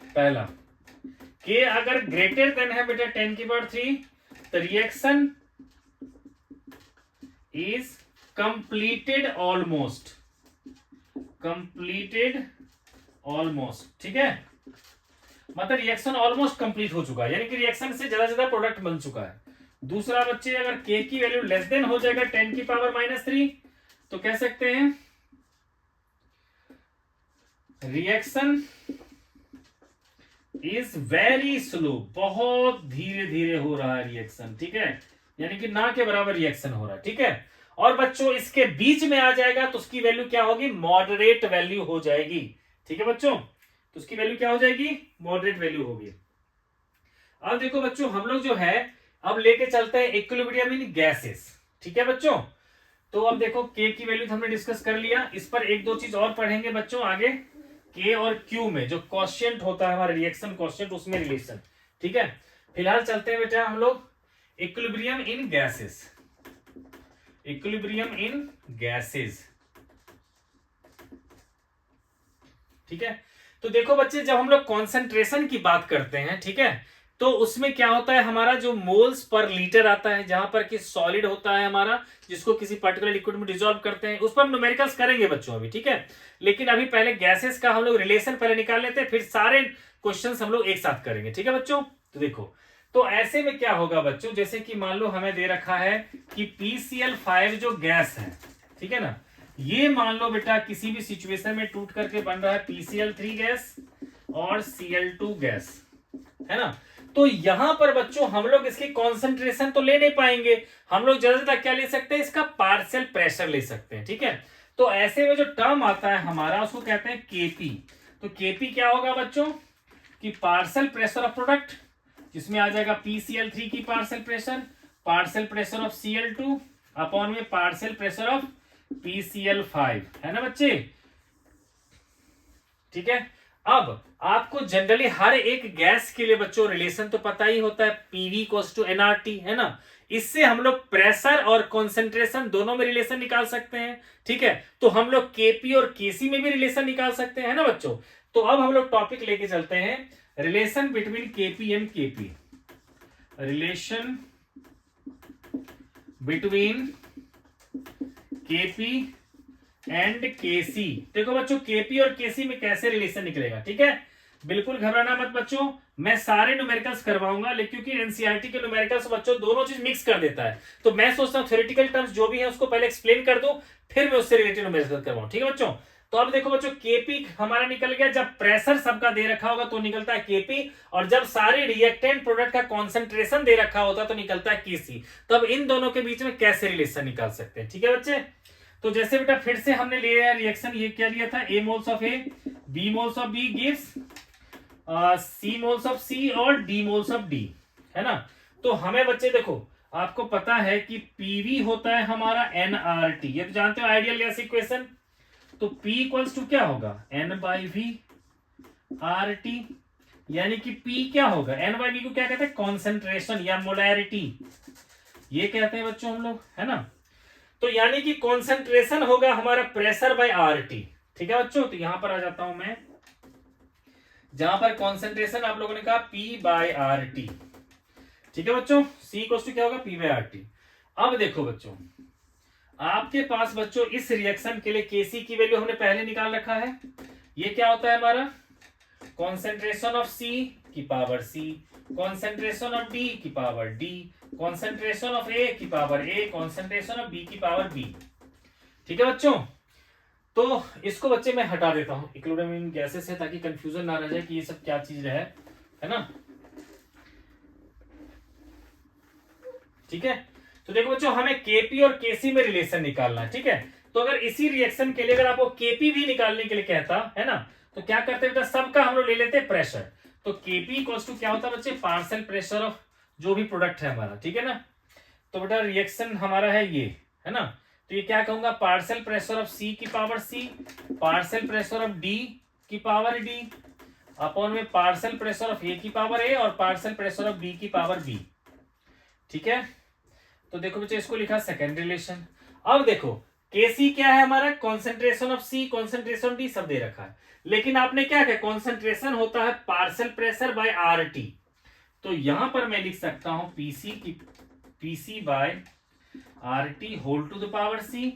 पहला K अगर ग्रेटर देन है बेटा 10 की पावर 3, तो रिएक्शन इज कंप्लीटेड ऑलमोस्ट, ठीक है, मतलब रिएक्शन ऑलमोस्ट कंप्लीट हो चुका है, यानी कि रिएक्शन से ज्यादा प्रोडक्ट बन चुका है। दूसरा बच्चे अगर K की वैल्यू लेस देन हो जाएगा 10 की पावर -3, तो कह सकते हैं रिएक्शन इज वेरी स्लो, बहुत धीरे धीरे हो रहा है रिएक्शन। ठीक है, यानी कि ना के बराबर रिएक्शन हो रहा है। ठीक है, और बच्चों इसके बीच में आ जाएगा तो उसकी वैल्यू क्या होगी, मॉडरेट वैल्यू हो जाएगी। ठीक है बच्चों, तो उसकी वैल्यू क्या हो जाएगी, मॉडरेट वैल्यू होगी। अब देखो बच्चों हम लोग जो है अब लेके चलते हैं इक्विलिब्रियम इन गैसेस। ठीक है बच्चों, तो अब देखो K की वैल्यू हमने डिस्कस कर लिया, इस पर एक दो चीज और पढ़ेंगे बच्चों आगे, K और Q में जो क्वोशिएंट होता है हमारा रिएक्शन क्वोशिएंट, उसमें रिलेशन। ठीक है, फिलहाल चलते हैं बेटा हम लोग इक्विलिब्रियम इन गैसेस। इक्विलिब्रियम इन गैसेस। ठीक है, तो देखो बच्चे, जब हम लोग कॉन्सेंट्रेशन की बात करते हैं, ठीक है, तो उसमें क्या होता है, हमारा जो मोल्स पर लीटर आता है, जहां पर कि सॉलिड होता है हमारा, जिसको किसी पर्टिकुलर लिक्विड में डिसॉल्व करते हैं, उस पर हम न्यूमेरिकल्स करेंगे बच्चों अभी, ठीक है। लेकिन अभी पहले गैसेस का हम लोग रिलेशन पहले निकाल लेते हैं, फिर सारे क्वेश्चन हम लोग एक साथ करेंगे, ठीक है बच्चों। तो देखो, तो ऐसे में क्या होगा बच्चों, जैसे कि मान लो हमें दे रखा है कि PCl5 जो गैस है, ठीक है ना, ये मान लो बेटा किसी भी सिचुएशन में टूट करके बन रहा है PCl3 गैस और Cl2 गैस, है ना। तो यहां पर बच्चों हम लोग इसकी कॉन्सेंट्रेशन तो ले नहीं पाएंगे, हम लोग ज्यादा ज्यादा क्या ले सकते हैं, इसका पार्शियल प्रेशर ले सकते हैं, ठीक है। तो ऐसे में जो टर्म आता है हमारा, उसको कहते हैं केपी। तो केपी क्या होगा बच्चों, कि पार्शियल प्रेशर ऑफ प्रोडक्ट, जिसमें आ जाएगा PCl3 की partial pressure of Cl2 upon में पार्शियल प्रेशर ऑफ PCl5, है ना बच्चे, ठीक है। अब आपको जनरली हर एक गैस के लिए बच्चों रिलेशन तो पता ही होता है, PV इक्वल्स टू nRT, है ना। इससे हम लोग प्रेशर और कॉन्सेंट्रेशन दोनों में रिलेशन निकाल सकते हैं, ठीक है। तो हम लोग KP और KC में भी रिलेशन निकाल सकते हैं ना बच्चों। तो अब हम लोग टॉपिक लेके चलते हैं, relation between KP and KP, relation between KP and KC। देखो बच्चों, KP और KC में कैसे रिलेशन निकलेगा, ठीक है। बिल्कुल घबराना मत बच्चों, मैं सारे न्यूमेरिकल्स करवाऊंगा, लेकिन क्योंकि एनसीईआरटी के न्यूमेरिकल्स बच्चों दोनों चीज मिक्स कर देता है, तो मैं सोचता हूँ थ्योरेटिकल टर्म्स जो भी है उसको पहले एक्सप्लेन कर दो, फिर मैं उससे रिलेटेड न्यूमेरिकल करवाऊं, ठीक है बच्चों। तो अब देखो बच्चों, केपी हमारा निकल गया, जब प्रेशर सबका दे रखा होगा तो निकलता है केपी, और जब सारे रिएक्टेंट प्रोडक्ट का कॉन्सेंट्रेशन दे रखा होता है तो निकलता है केसी। तो अब इन दोनों के बीच में कैसे रिलेशन निकाल सकते हैं, ठीक है बच्चे। तो जैसे बेटा फिर से हमने लिया रिएक्शन, ये क्या लिया था, A moles of A, B moles of B gives C moles of C और D मोल्स ऑफ D, है ना। तो हमें बच्चे देखो, आपको पता है कि PV होता है हमारा nRT, ये तो जानते हो आइडियल गैस इक्वेशन। तो P इक्वल्स टू क्या होगा, N/V RT, यानी कि P क्या होगा, N/V को क्या कहते हैं, कॉन्सेंट्रेशन या मोलैरिटी, ये कहते हैं बच्चों हम लोग, है ना। तो यानी कि कॉन्सेंट्रेशन होगा हमारा प्रेशर बाय RT, ठीक है बच्चों। तो यहां पर आ जाता हूं मैं, जहां पर कॉन्सेंट्रेशन आप लोगों ने कहा P/RT, ठीक है बच्चों। C इक्वल्स टू क्या होगा, P/RT। अब देखो बच्चों, आपके पास बच्चों इस रिएक्शन के लिए KC की वैल्यू हमने पहले निकाल रखा है। ये क्या होता है हमारा, कॉन्सेंट्रेशन ऑफ C की power C, concentration of D की power D, concentration of A की power A, concentration of B की पावर B, ठीक है बच्चों। तो इसको बच्चे मैं हटा देता हूं इक्विलिब्रियम इन गैसेस से, ताकि कंफ्यूजन ना रह जाए कि ये सब क्या चीज है ना, ठीक है। तो देखो बच्चों, हमें केपी और केसी में रिलेशन निकालना है, ठीक है। तो अगर इसी रिएक्शन के लिए अगर आपको केपी भी निकालने के लिए कहता है ना, तो क्या करते हैं बेटा, सबका हम लोग ले लेते हैं प्रेशर। तो केपी इक्वल्स टू क्या होता है बच्चे, पार्शियल प्रेशर ऑफ जो भी प्रोडक्ट है हमारा, ठीक है ना। तो बेटा रिएक्शन हमारा है ये, है ना। तो ये क्या कहूंगा, पार्शियल प्रेशर ऑफ C की power C, partial pressure of D की पावर D अपॉन में पार्शियल प्रेशर ऑफ A की पावर A और पार्शियल प्रेशर ऑफ B की पावर B, ठीक है। तो देखो बच्चे, इसको लिखा सेकेंड रिलेशन। अब देखो KC क्या है हमारा, concentration of C, concentration D सब दे रखा है, लेकिन आपने क्या किया, कॉन्सेंट्रेशन होता है पार्शियल प्रेशर बाय RT। तो यहां पर मैं लिख सकता हूं PC by RT whole to the power C,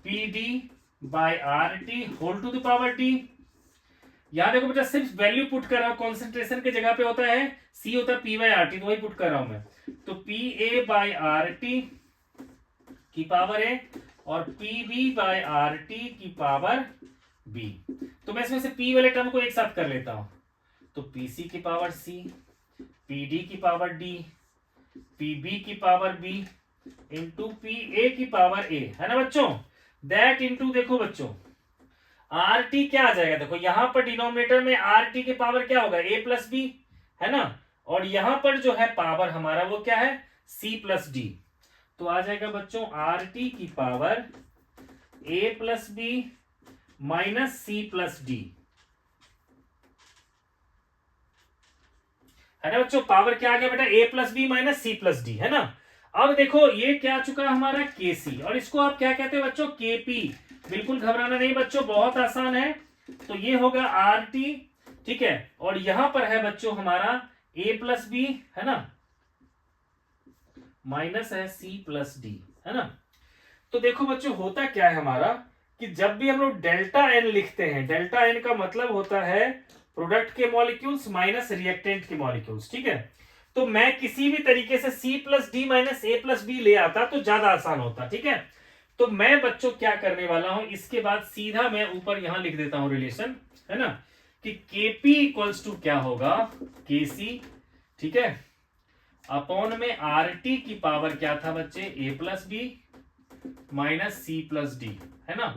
PD by RT whole to the power D। यहां देखो बेटा, सिर्फ वैल्यू पुट कर रहा हूं, कॉन्सेंट्रेशन के जगह पे होता है C होता है P/RT, तो वही पुट कर रहा हूं मैं। तो PA/RT की पावर A और PB/RT की पावर B। तो मैं इसमें से P वाले टर्म को एक साथ कर लेता हूं, तो PC की पावर C, PD की पावर D, PB की पावर B इंटू PA की पावर A, है ना बच्चों। दैट इंटू देखो बच्चों, RT क्या आ जाएगा, देखो यहां पर डिनोमिनेटर में RT की पावर क्या होगा, A+B, है ना। और यहां पर जो है पावर हमारा वो क्या है, C+D। तो आ जाएगा बच्चों RT की पावर A+B माइनस C+D, है ना बच्चों। पावर क्या आ गया बेटा, A+B माइनस C+D, है ना। अब देखो ये क्या आ चुका है हमारा केसी, और इसको आप क्या कहते हैं बच्चों, केपी। बिल्कुल घबराना नहीं बच्चों, बहुत आसान है। तो ये होगा आर टी, ठीक है, और यहां पर है बच्चों हमारा ए प्लस बी, है ना, माइनस है सी प्लस डी, है ना। तो देखो बच्चों होता क्या है हमारा कि जब भी हम लोग डेल्टा एन लिखते हैं, डेल्टा एन का मतलब होता है प्रोडक्ट के मॉलिक्यूल्स माइनस रिएक्टेंट के मॉलिक्यूल्स, ठीक है। तो मैं किसी भी तरीके से सी प्लस डी माइनस ए प्लस बी ले आता तो ज्यादा आसान होता, ठीक है। तो मैं बच्चों क्या करने वाला हूं, इसके बाद सीधा मैं ऊपर यहां लिख देता हूं रिलेशन, है ना, कि केपी इक्वल्स टू क्या होगा, केसी, ठीक है, अपॉन में आर टी की पावर क्या था बच्चे, A plus B minus C plus D, है ना।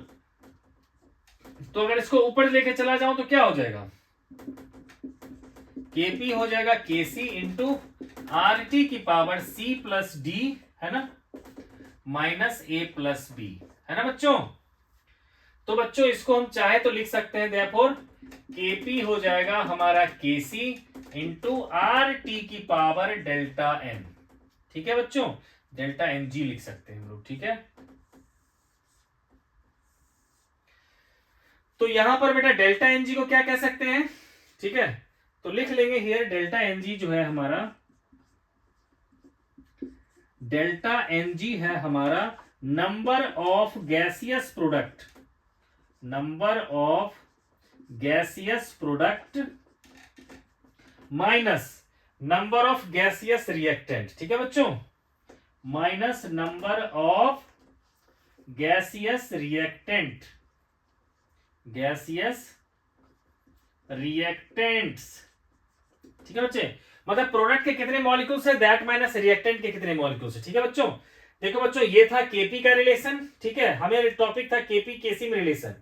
तो अगर इसको ऊपर लेके चला जाऊं तो क्या हो जाएगा, केपी हो जाएगा केसी इंटू आर टी की पावर सी प्लस डी, है ना, माइनस ए प्लस बी, है ना बच्चों। तो बच्चों इसको हम चाहे तो लिख सकते हैं, देयरफॉर केपी हो जाएगा हमारा केसी इंटू आर टी की पावर डेल्टा एन, ठीक है बच्चों, डेल्टा एन जी लिख सकते हैं हम लोग, ठीक है। तो यहां पर बेटा डेल्टा एन जी को क्या कह सकते हैं, ठीक है, तो लिख लेंगे हियर डेल्टा एन जी जो है हमारा, डेल्टा एन जी है हमारा number of gaseous product, number of gaseous product minus number of gaseous reactant, ठीक है बच्चों, minus number of gaseous reactant, gaseous reactants, ठीक है बच्चे, मतलब प्रोडक्ट के कितने मॉलिक्यूल्स है दैट माइनस रिएक्टेंट के कितने मॉलिक्यूल्स है, ठीक है बच्चों। देखो बच्चों ये था केपी का रिलेशन, ठीक है, हमें टॉपिक था केपी केसी में रिलेशन।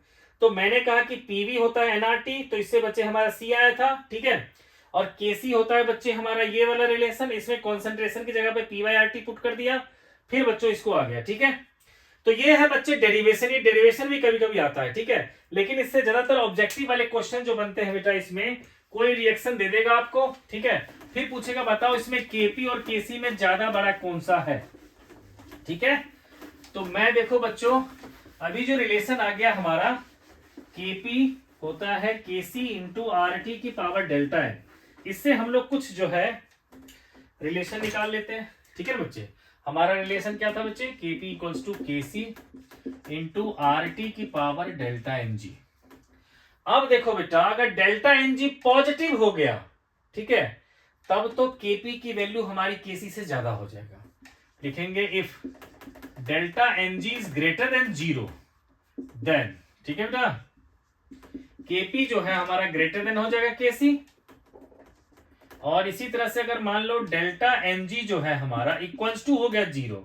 तो मैंने कहा कि पीवी होता है एनआरटी, तो इससे बच्चे हमारा सी आया था, ठीक है, और केसी होता है बच्चे हमारा ये वाला रिलेशन, इसमें कॉन्सेंट्रेशन की जगह पे पीवाईआरटी पुट कर दिया, फिर बच्चों इसको आ गया, ठीक है। तो ये है बच्चे डेरिवेशन, ये डेरिवेशन भी कभी कभी आता है, ठीक है, लेकिन इससे ज्यादातर ऑब्जेक्टिव वाले क्वेश्चन जो बनते हैं बेटा, इसमें कोई रिएक्शन दे देगा आपको, ठीक है, फिर पूछेगा बताओ इसमें केपी और केसी में ज्यादा बड़ा कौन सा है, ठीक है। तो मैं देखो बच्चों अभी जो रिलेशन आ गया हमारा, केपी होता है केसी इंटू आर टी की पावर डेल्टा है, इससे हम लोग कुछ जो है रिलेशन निकाल लेते हैं, ठीक है बच्चे। हमारा रिलेशन क्या था बच्चे, KP equals to KC into R T की पावर डेल्टा एन जी। अब देखो बेटा अगर डेल्टा एन जी पॉजिटिव हो गया, ठीक है, तब तो केपी की वैल्यू हमारी केसी से ज्यादा हो जाएगा, लिखेंगे if delta N g is greater than zero then, ठीक है बेटा, केपी जो है हमारा ग्रेटर देन हो जाएगा केसी। और इसी तरह से अगर मान लो डेल्टा एन जी जो है हमारा इक्वल्स टू हो गया जीरो,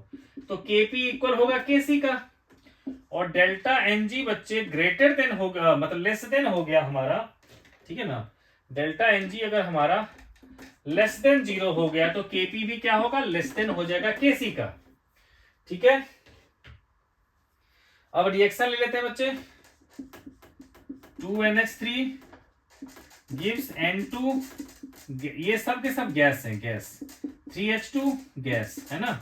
तो केपी इक्वल होगा केसी का, और डेल्टा एन जी बच्चे ग्रेटर देन होगा, मतलब लेस देन हो गया हमारा, ठीक है ना, डेल्टा एन जी अगर हमारा लेस देन जीरो हो गया तो केपी भी क्या होगा, लेस देन हो जाएगा केसी का, ठीक है। अब रिएक्शन ले लेते हैं बच्चे, 2NH3 gives N2, ये सब के सब गैस है, गैस, 3H2 गैस, है ना,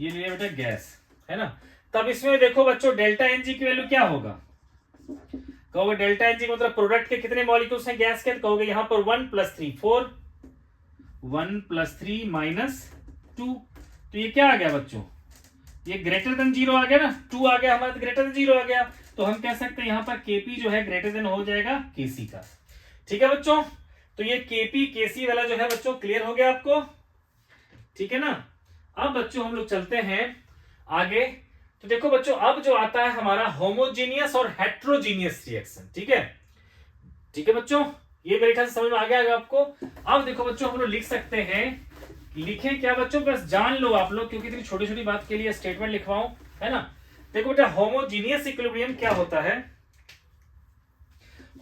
ये लिया बेटा गैस, है ना। तब इसमें देखो बच्चों डेल्टा एनजी की वैल्यू क्या होगा, कहोगे डेल्टा एनजी मतलब प्रोडक्ट के कितने मॉलिक्यूल्स हैं गैस के, तो कहोगे यहां पर 1 + 3 4, 1 + 3 - 2, तो ये क्या आ गया बच्चों, ये ग्रेटर देन जीरो आ गया ना, 2 आ गया हमारा, ग्रेटर देन जीरो आ गया, तो हम कह सकते हैं यहां पर केपी जो है ग्रेटर देन हो जाएगा केसी का, ठीक है बच्चों। तो ये केपी केसी वाला जो है बच्चों क्लियर हो गया आपको, ठीक है ना। अब बच्चों हम लोग चलते हैं आगे। तो देखो बच्चों अब जो आता है हमारा होमोजेनियस और हेट्रोजीनियस रिएक्शन, ठीक है, ठीक है बच्चों, ये मेरे ख्याल से समझ में आ गया आपको। अब देखो बच्चों हम लोग लिख सकते हैं, लिखें क्या बच्चों, बस जान लो आप लोग, क्योंकि इतनी छोटी छोटी बात के लिए स्टेटमेंट लिखवाऊं, है ना। देखो बेटा होमोजीनियस इक्विलिब्रियम क्या होता है,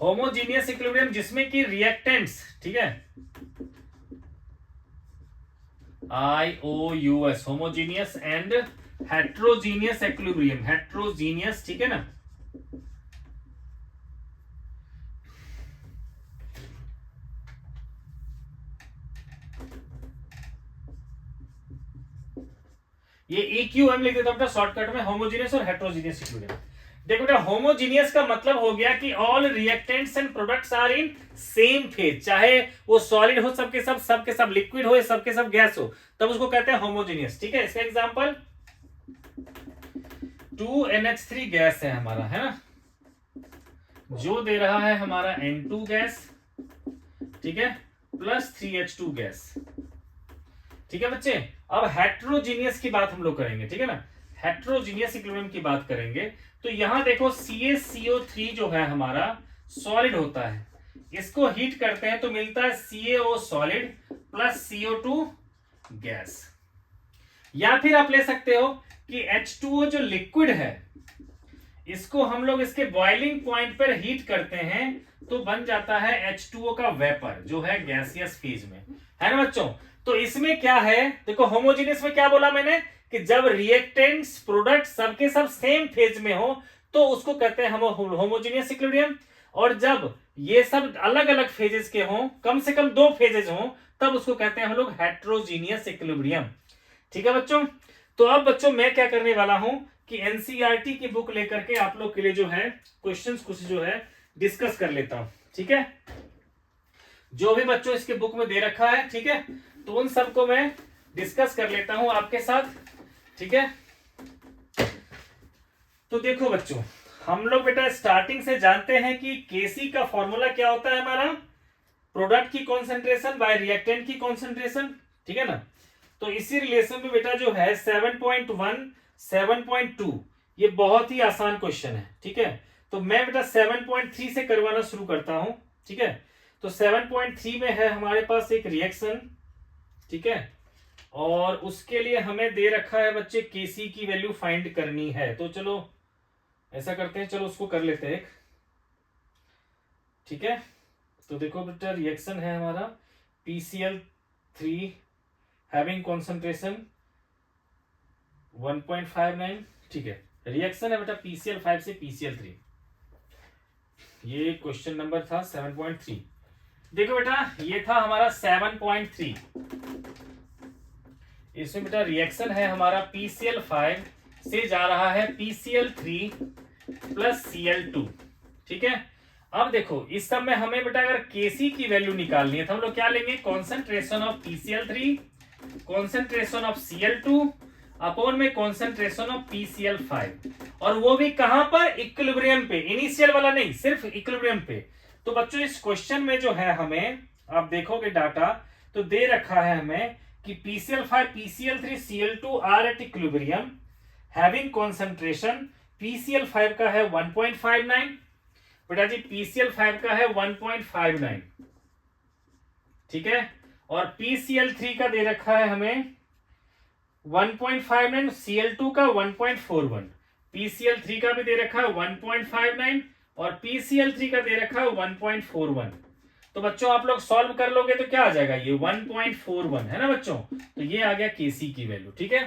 होमोजीनियस इक्विलिब्रियम जिसमें कि रिएक्टेंट्स, ठीक है, IOUS homogeneous and heterogeneous equilibrium, heterogeneous, ठीक है ना। ये EQM लिख देता हूं बेटा शॉर्टकट में, होमोजीनियस और हेट्रोजीनियस इक्विलिब्रियम। देखो बेटा होमोजीनियस का मतलब हो गया कि all reactants and products are in same phase, चाहे वो सॉलिड हो सबके सब लिक्विड हो, सबके सब गैस हो, तब उसको कहते हैं होमोजीनियस। ठीक है, इसका एग्जांपल 2NH3 गैस है हमारा, है ना, जो दे रहा है हमारा N2 गैस, ठीक है, प्लस 3H2 गैस। ठीक है बच्चे, अब हेट्रोजीनियस की बात हम लोग करेंगे, ठीक है ना, हेट्रोजीनियस इक्विलिब्रियम की बात करेंगे। तो यहां देखो CaCO3 जो है हमारा सॉलिड होता है, इसको हीट करते हैं तो मिलता है CaO solid plus CO2 gas. या फिर आप ले सकते हो कि H2O जो लिक्विड है, इसको हम लोग इसके बॉइलिंग पॉइंट पर हीट करते हैं तो बन जाता है H2O का वेपर, जो है गैसियस फेज में, है ना बच्चों। तो इसमें क्या है, देखो होमोजेनियस में क्या बोला मैंने कि जब रिएक्टेंट्स प्रोडक्ट सबके सब सेम फेज में हो तो उसको कहते हैं हम होमोजेनियस इक्विलिब्रियम, और जब ये सब अलग अलग फेजेस के हों, कम से कम 2 फेजेस हों, तब उसको कहते हैं हम लोग हेट्रोजीनियस इक्विलिब्रियम। ठीक है बच्चों, तो अब बच्चों मैं क्या करने वाला हूं कि एनसीईआरटी की बुक लेकर के आप लोग के लिए जो है क्वेश्चंस कुछ जो है डिस्कस कर लेता हूं। ठीक है, जो भी बच्चों इसके बुक में दे रखा है, ठीक है, तो उन सबको मैं डिस्कस कर लेता हूं आपके साथ। ठीक है, तो देखो बच्चों, हम लोग बेटा स्टार्टिंग से जानते हैं कि केसी का फॉर्मूला क्या होता है हमारा, प्रोडक्ट की कॉन्सेंट्रेशन बाय रिएक्टेंट की कॉन्सेंट्रेशन। ठीक है ना, तो इसी रिलेशन में बेटा जो है 7.1 7.2 ये बहुत ही आसान क्वेश्चन है। ठीक है, तो मैं बेटा 7.3 से करवाना शुरू करता हूं। ठीक है, तो 7.3 में है हमारे पास एक रिएक्शन, ठीक है, और उसके लिए हमें दे रखा है बच्चे केसी की वैल्यू फाइंड करनी है। तो चलो ऐसा करते हैं, चलो उसको कर लेते हैं। ठीक है, तो देखो बेटा रिएक्शन है हमारा PCl3 हैविंग कॉन्सेंट्रेशन 1.59। ठीक है, रिएक्शन है बेटा PCl5 से PCl3, ये क्वेश्चन नंबर था 7.3। देखो बेटा ये था हमारा 7.3, इसमें बेटा रिएक्शन है हमारा PCl5 से जा रहा है PCl3 प्लस Cl2। ठीक है, अब देखो इस सब में हमें बेटा अगर Kc की वैल्यू निकालनी है तो हम लोग क्या लेंगे, concentration of PCl3 concentration of Cl2 upon में कॉन्सेंट्रेशन ऑफ PCl5, और वो भी कहां पर, इक्विलिब्रियम पे, इनिशियल वाला नहीं, सिर्फ इक्विलिब्रियम पे। तो बच्चों इस क्वेश्चन में जो है हमें, आप देखोगे डाटा तो दे रखा है हमें कि PCl5 PCl3 Cl2 are at equilibrium having concentration, PCl5 का है 1.59 बेटा जी, PCl5 का है 1.59। ठीक है, और PCl3 का दे रखा है हमें 1.59, Cl2 का 1.41, PCl3 का भी दे रखा है 1.59 और PCl3 का दे रखा है 1.41। तो बच्चों आप लोग सॉल्व कर लोगे तो क्या आ जाएगा, ये 1.41 है ना बच्चों, तो ये आ गया Kc की वैल्यू। ठीक है,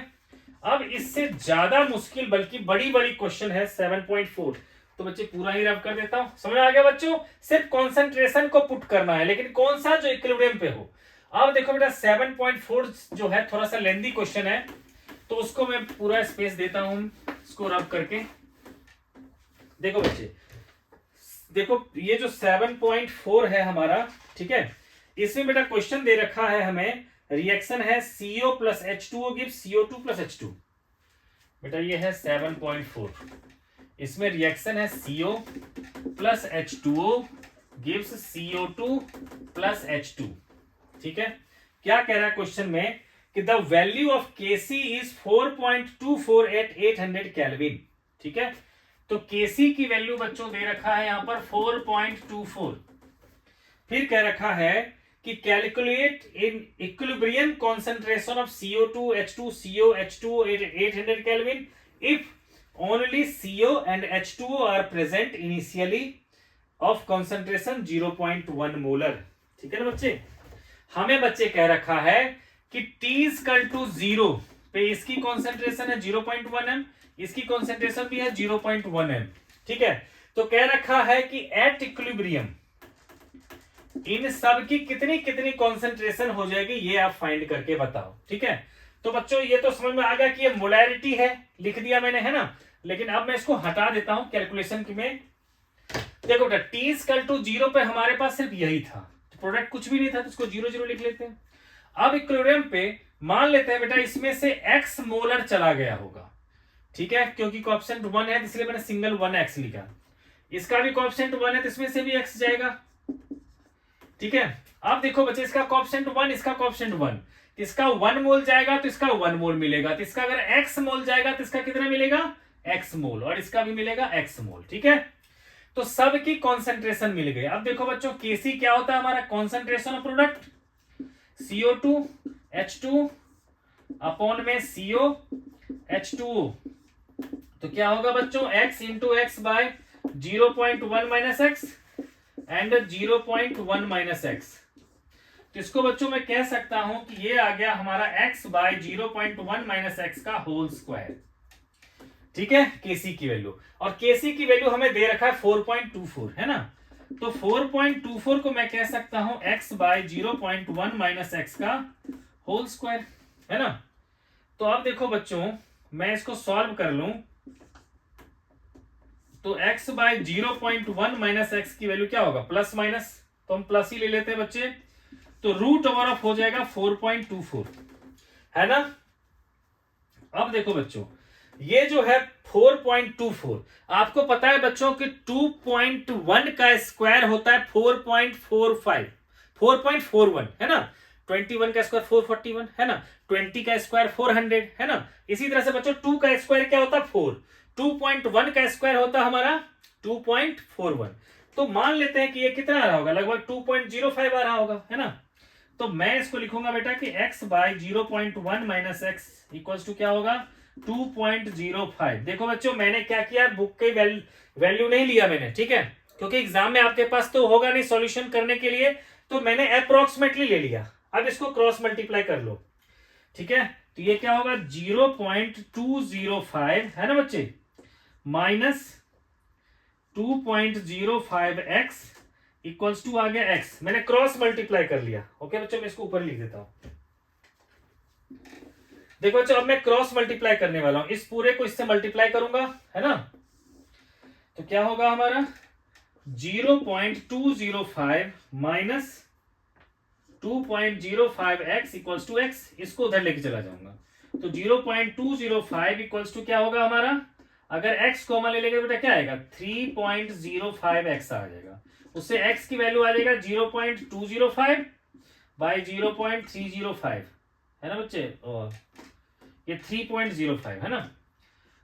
अब इससे ज्यादा मुश्किल बल्कि बड़ी बड़ी क्वेश्चन है 7.4, तो बच्चे पूरा ही रब कर देता हूं। समझ आ गया बच्चों, सिर्फ कॉन्सेंट्रेशन को पुट करना है, लेकिन कौन सा, जो इक्विलिब्रियम पे हो। अब देखो बेटा 7.4 जो है थोड़ा सा लेंदी क्वेश्चन है, तो उसको मैं पूरा स्पेस देता हूं इसको रब करके। देखो बच्चे, देखो ये जो 7.4 है हमारा, ठीक है, इसमें बेटा क्वेश्चन दे रखा है हमें, रिएक्शन है CO plus H2O gives CO2 plus H2। बेटा ये है 7.4, इसमें रिएक्शन है CO plus H2O gives CO2 plus H2। ठीक है, क्या कह रहा है क्वेश्चन में कि the value of Kc is 4.24 at 800 kelvin. ठीक है, तो Kc की वैल्यू बच्चों दे रखा है यहां पर 4.24। फिर कह रखा है कि calculate in equilibrium concentration of CO2 H2 CO H2O 800 kelvin if only CO and H2O are present initially of concentration 0.1 molar. ठीक है ना बच्चे, हमें बच्चे कह रखा है कि T इक्वल टू 0 पे इसकी कॉन्सेंट्रेशन है 0.1 m, इसकी कॉन्सेंट्रेशन भी है 0.1 m। ठीक है, तो कह रखा है कि एट इक्विलिब्रियम इन सब की कितनी कितनी कॉन्सेंट्रेशन हो जाएगी, ये आप फाइंड करके बताओ। ठीक है, तो बच्चों ये तो समझ में आ गया कि ये मोलैरिटी है, लिख दिया मैंने, है ना। लेकिन अब मैं इसको हटा देता हूं कैलकुलेशन की में। देखो बेटा टी इक्वल टू 0 पे हमारे पास सिर्फ यही था, तो प्रोडक्ट कुछ भी नहीं था, तो इसको 0 0 लिख लेते हैं। अब इक्विलिब्रियम पे मान लेते हैं बेटा इसमें से x मोलर चला गया होगा, ठीक है, क्योंकि कोएफिशिएंट 1 है इसलिए मैंने सिंगल 1x लिखा। इसका भी कोएफिशिएंट 1 है तो इसमें से भी x जाएगा, ठीक है। अब देखो बच्चे इसका कोएफिशिएंट 1, इसका कोएफिशिएंट 1, इसका 1 मोल जाएगा तो इसका 1 मोल मिलेगा, तो इसका अगर x मोल जाएगा तो इसका कितना मिलेगा, x मोल, और इसका भी मिलेगा x मोल, ठीक है। तो सबकी कॉन्सेंट्रेशन मिल गई। अब देखो बच्चों केसी क्या होता है हमारा, concentration of product CO2 H2 upon में CO H2O, तो क्या होगा बच्चों x into x by 0.1 minus x and 0.1 minus x. तो इसको बच्चों मैं कह सकता हूं कि ये आ गया हमारा x बाय 0.1 माइनस एक्स का होल स्क्वायर, ठीक है, केसी की वैल्यू। और केसी की वैल्यू हमें दे रखा है 4.24, है ना। तो 4.24 को मैं कह सकता हूं x बाय 0.1 माइनस एक्स का होल स्क्वायर, है ना। तो अब देखो बच्चों मैं इसको सॉल्व कर लूं तो x बाय 0.1 माइनस एक्स की वैल्यू क्या होगा, प्लस माइनस, तो हम प्लस ही ले लेते हैं बच्चे, तो रूट ओवर ऑफ हो जाएगा 4.24, है ना। अब देखो बच्चों ये जो है 4.24, आपको पता है बच्चों कि 2.1 का स्क्वायर होता है 4.45, 4.41, है ना। 21 का स्क्वायर 441, है ना। 20 का स्क्वायर 400, है ना। इसी तरह से बच्चों 2 का स्क्वायर क्या होता है 4, 2.1 का स्क्वायर होता है हमारा 2.41। तो मान लेते हैं कि ये कितना आ रहा होगा, लगभग 2.05 आ रहा होगा, है ना। तो मैं इसको लिखूंगा बेटा कि x by 0.1 minus x equal to क्या होगा 2.05। देखो बच्चों मैंने क्या किया, बुक के वैल्यू नहीं लिया मैंने, ठीक है, क्योंकि एग्जाम में आपके पास तो होगा नहीं सॉल्यूशन करने के लिए, तो मैंने अप्रोक्सीमेटली ले लिया। अब इसको क्रॉस मल्टीप्लाई कर लो, ठीक है, तो ये क्या होगा 0.205, है ना बच्चे, माइनस 2.05x इक्वल्स टू आ गया x, मैंने क्रॉस मल्टीप्लाई कर लिया। ओके बच्चों मैं इसको ऊपर लिख देता हूं। देखो बच्चों अब मैं क्रॉस मल्टीप्लाई करने वाला हूं, इस पूरे को इससे मल्टीप्लाई करूंगा, है ना। तो क्या होगा हमारा 0.205 minus 2.05x equals to x, इसको उधर लेके चला जाऊंगा, तो 0.205 इक्वल्स टू क्या होगा हमारा, अगर x कॉमन ले लेंगे बेटा क्या आएगा 3.05x आ जाएगा, उससे x की वैल्यू आ जाएगा 0.205 बाई 0.305, है ना बच्चे, और ये 3.05 है ना,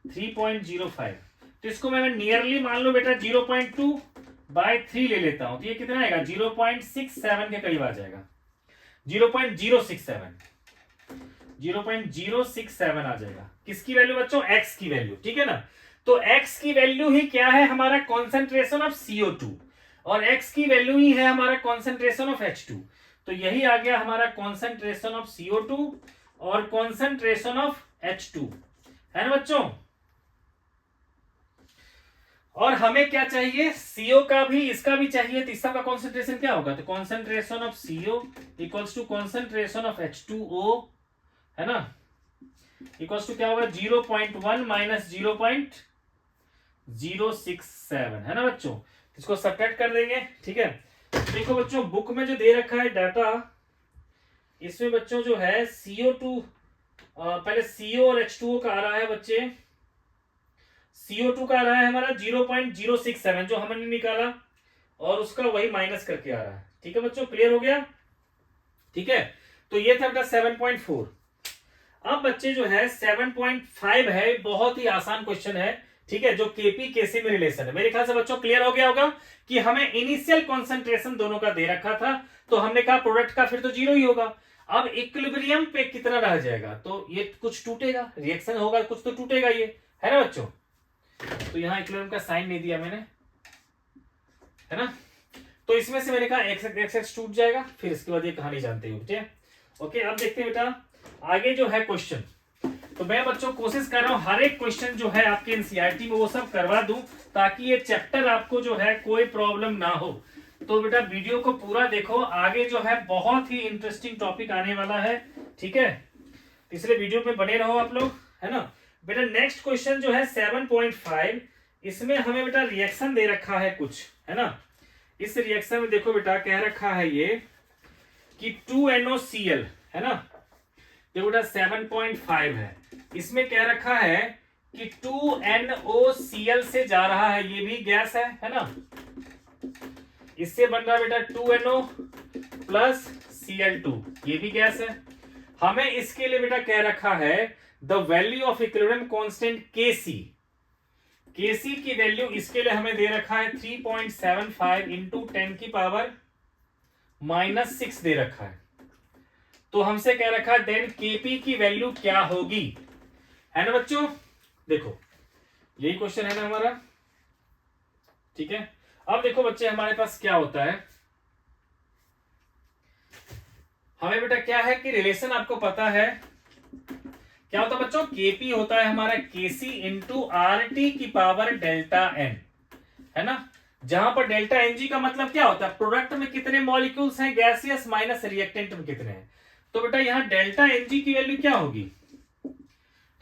3.05। तो इसको मैं नियरली मान लो बेटा 0.2 बाई 3 ले लेता हूं, तो ये कितना आएगा 0.67 के करीब आ जाएगा, 0.067 आ जाएगा। किसकी वैल्यू बच्चों, x की वैल्यू, ठीक है ना। तो x की वैल्यू ही क्या है हमारा कॉन्सेंट्रेशन ऑफ CO2, और x की वैल्यू ही है हमारा कॉन्सेंट्रेशन ऑफ H2। तो यही आ गया हमारा कॉन्सेंट्रेशन ऑफ CO2 और कॉन्सेंट्रेशन ऑफ H2, है ना बच्चों। और हमें क्या चाहिए, CO का भी इसका भी चाहिए, तो इसका कॉन्सेंट्रेशन क्या होगा, तो concentration of CO equals to concentration of H2O, है ना, इक्वल्स टू क्या होगा 0.1 माइनस 0.067, है ना बच्चों। इसको सब्ट्रैक्ट कर देंगे, ठीक है। देखो बच्चों बुक में जो दे रखा है डाटा, इसमें बच्चों जो है CO2 पहले CO और H2O का आ रहा है बच्चे, CO2 का आ रहा है हमारा 0.067 जो हमने निकाला, और उसका वही माइनस करके आ रहा है, ठीक है बच्चों, क्लियर हो गया, ठीक है। तो ये था 7.4। अब बच्चे जो है 7.5 है, बहुत ही आसान क्वेश्चन है, ठीक है, जो केपी केसी में रिलेशन है। मेरे ख्याल से बच्चों क्लियर हो गया होगा कि हमें इनिशियल कॉन्सेंट्रेशन दोनों का दे रखा था, तो हमने कहा प्रोडक्ट का फिर तो 0 ही होगा। अब इक्विलिब्रियम पे कितना रह जाएगा, तो ये कुछ टूटेगा, रिएक्शन होगा, कुछ तो टूटेगा ये, है ना बच्चों। तो यहाँ इक्विलिब्रियम का साइन नहीं दिया मैंने, है ना। तो इसमें से मैंने कहा x टूट जाएगा, फिर इसके बाद ये कहानी जानते हो, ठीक है। ओके अब देखते हैं बेटा आगे जो है क्वेश्चन। तो मैं बच्चों कोशिश कर रहा हूं हर एक क्वेश्चन जो है आपके एनसीईआरटी में वो सब करवा दूं, ताकि ये चैप्टर आपको जो है कोई प्रॉब्लम ना हो। तो बेटा वीडियो को पूरा देखो, आगे जो है बहुत ही इंटरेस्टिंग टॉपिक आने वाला है, ठीक है। इसलिए वीडियो में बने रहो आप लोग, है ना। बेटा नेक्स्ट क्वेश्चन जो है 7.5, इसमें हमें बेटा रिएक्शन दे रखा है कुछ, है ना। इस रिएक्शन में देखो बेटा कह रखा है ये कि 2NOCl, है ना। देखो बेटा 7.5 है, इसमें कह रखा है कि 2NOCl से जा रहा है, ये भी गैस है ना। इससे बन रहा है बेटा 2NO प्लस Cl2, ये भी गैस है। हमें इसके लिए बेटा कह रखा है the value of equilibrium constant Kc की वैल्यू इसके लिए हमें दे रखा है 3.75 इंटू 10⁻⁻6 दे रखा है। तो हमसे कह रखा है देन Kp की वैल्यू क्या होगी, है ना बच्चों। देखो यही क्वेश्चन है ना हमारा, ठीक है। अब देखो बच्चे हमारे पास क्या होता है, हमें बेटा क्या है कि रिलेशन आपको पता है क्या होता है बच्चों, Kp होता है हमारा Kc इंटू RT की पावर डेल्टा n, है ना। जहां पर डेल्टा Ng का मतलब क्या होता है, प्रोडक्ट में कितने मॉलिक्यूल्स हैं गैसियस माइनस रिएक्टेंट में कितने हैं। तो बेटा यहाँ डेल्टा Ng की वैल्यू क्या होगी,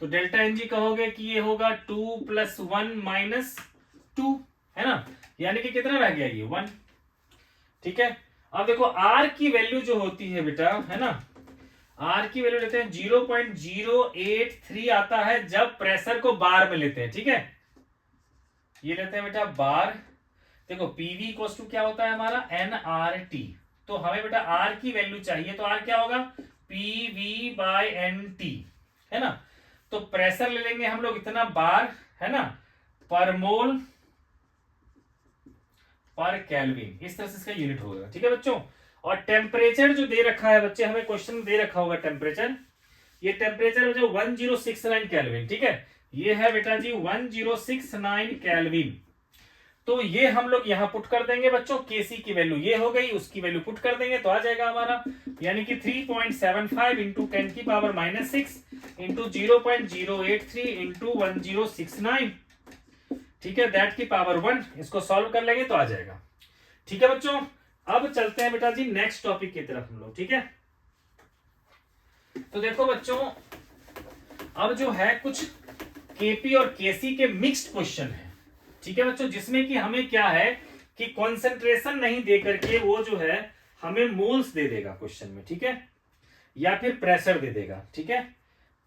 तो डेल्टा Ng कहोगे कि ये होगा 2 + 1 - 2, है ना, यानी कि कितना रह गया ये 1, ठीक है। अब देखो R की वैल्यू जो होती है बेटा, है ना, R की वैल्यू लेते हैं 0.083 आता है जब प्रेशर को बार में लेते हैं, ठीक है। ये लेते हैं बेटा बार। देखो PV इक्वल्स टू क्या होता है हमारा nRT, तो हमें बेटा R की वैल्यू चाहिए, तो R क्या होगा PV/NT, है ना। तो प्रेशर ले लेंगे हम लोग इतना बार, है ना, पर मोल पर केल्विन, इस तरह से इसका यूनिट होगा, ठीक है बच्चों। और टेम्परेचर जो दे रखा है बच्चे, हमें क्वेश्चन में दे रखा होगा टेम्परेचर, ये टेम्परेचर जो 1069 केल्विन, ठीक है। ये है बेटा जी 1069 केल्विन। तो ये हम लोग यहां पुट कर देंगे बच्चों, Kc की वैल्यू ये हो गई, उसकी वैल्यू पुट कर देंगे तो आ जाएगा हमारा, यानी कि 3.75 इंटू 10⁻⁻6 इंटू 0.083 इंटू 1069, ठीक है, दैट की पावर 1। इसको सॉल्व कर लेंगे तो आ जाएगा, ठीक है बच्चों। अब चलते हैं बेटा जी नेक्स्ट टॉपिक की तरफ हम लोग, ठीक है। तो देखो बच्चों अब जो है कुछ Kp और Kc के मिक्स्ड क्वेश्चन है, ठीक है बच्चों, जिसमें कि हमें क्या है कि कॉन्सेंट्रेशन नहीं दे करके वो जो है हमें मोल्स दे देगा क्वेश्चन में, ठीक है, या फिर प्रेशर दे देगा, ठीक है।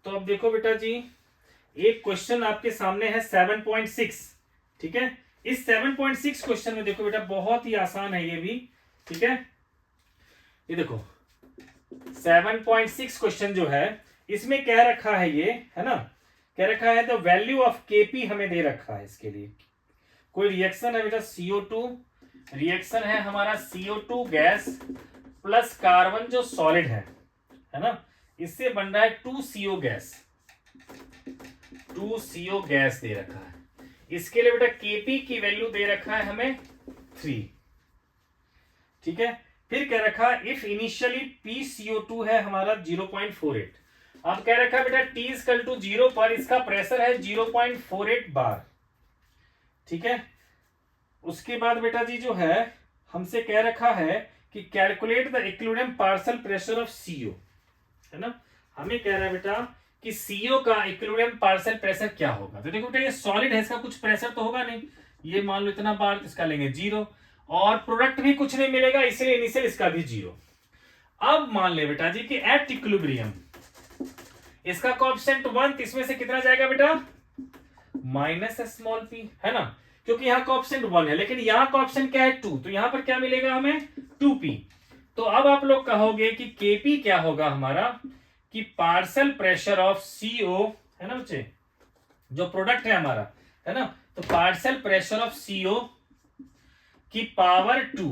तो अब देखो बेटा जी एक क्वेश्चन आपके सामने है 7.6, ठीक है। इस 7.6 क्वेश्चन में देखो बेटा बहुत ही आसान है ये भी, ठीक है। ये देखो 7.6 क्वेश्चन जो है इसमें कह रखा है ये, है ना, कह रखा है द वैल्यू ऑफ Kp हमें दे रखा है। इसके लिए कोई रिएक्शन है बेटा CO2, रिएक्शन है हमारा CO2 गैस प्लस कार्बन जो सॉलिड है ना, इससे बन रहा है 2CO गैस, 2CO गैस दे रखा है। इसके लिए बेटा Kp की वैल्यू दे रखा है हमें 3, ठीक है। फिर कह रखा है इफ इनिशियली PCO2 है हमारा 0.48, अब कह रखा है बेटा T = 0 पर इसका प्रेशर है 0.48 बार, ठीक है। उसके बाद बेटा जी जो है हमसे कह रखा है कि calculate the equilibrium partial pressure of CO, है ना। हमें कह रहा है बेटा कि CO का इक्विलिब्रियम पार्शियल प्रेशर क्या होगा। तो देखो बेटा ये सॉलिड है, इसका कुछ प्रेशर तो होगा नहीं, ये मान लो इतना बार, तो इसका लेंगे 0, और प्रोडक्ट भी कुछ नहीं मिलेगा, इसलिए इनिशियल इसका भी 0। अब मान ले बेटा जी कि एट इक्विलिब्रियम इसका कोएफिशिएंट 1, इसमें से कितना जाएगा बेटा -p, है ना, क्योंकि यहाँ कोएफिशिएंट 1 है, लेकिन यहाँ कोएफिशिएंट क्या है 2, तो यहाँ पर क्या मिलेगा हमें 2p। तो अब आप लोग कहोगे कि Kp क्या होगा हमारा कि पार्शियल प्रेशर ऑफ CO, है ना बच्चे, जो प्रोडक्ट है हमारा, है ना, तो पार्शियल प्रेशर ऑफ CO की पावर 2,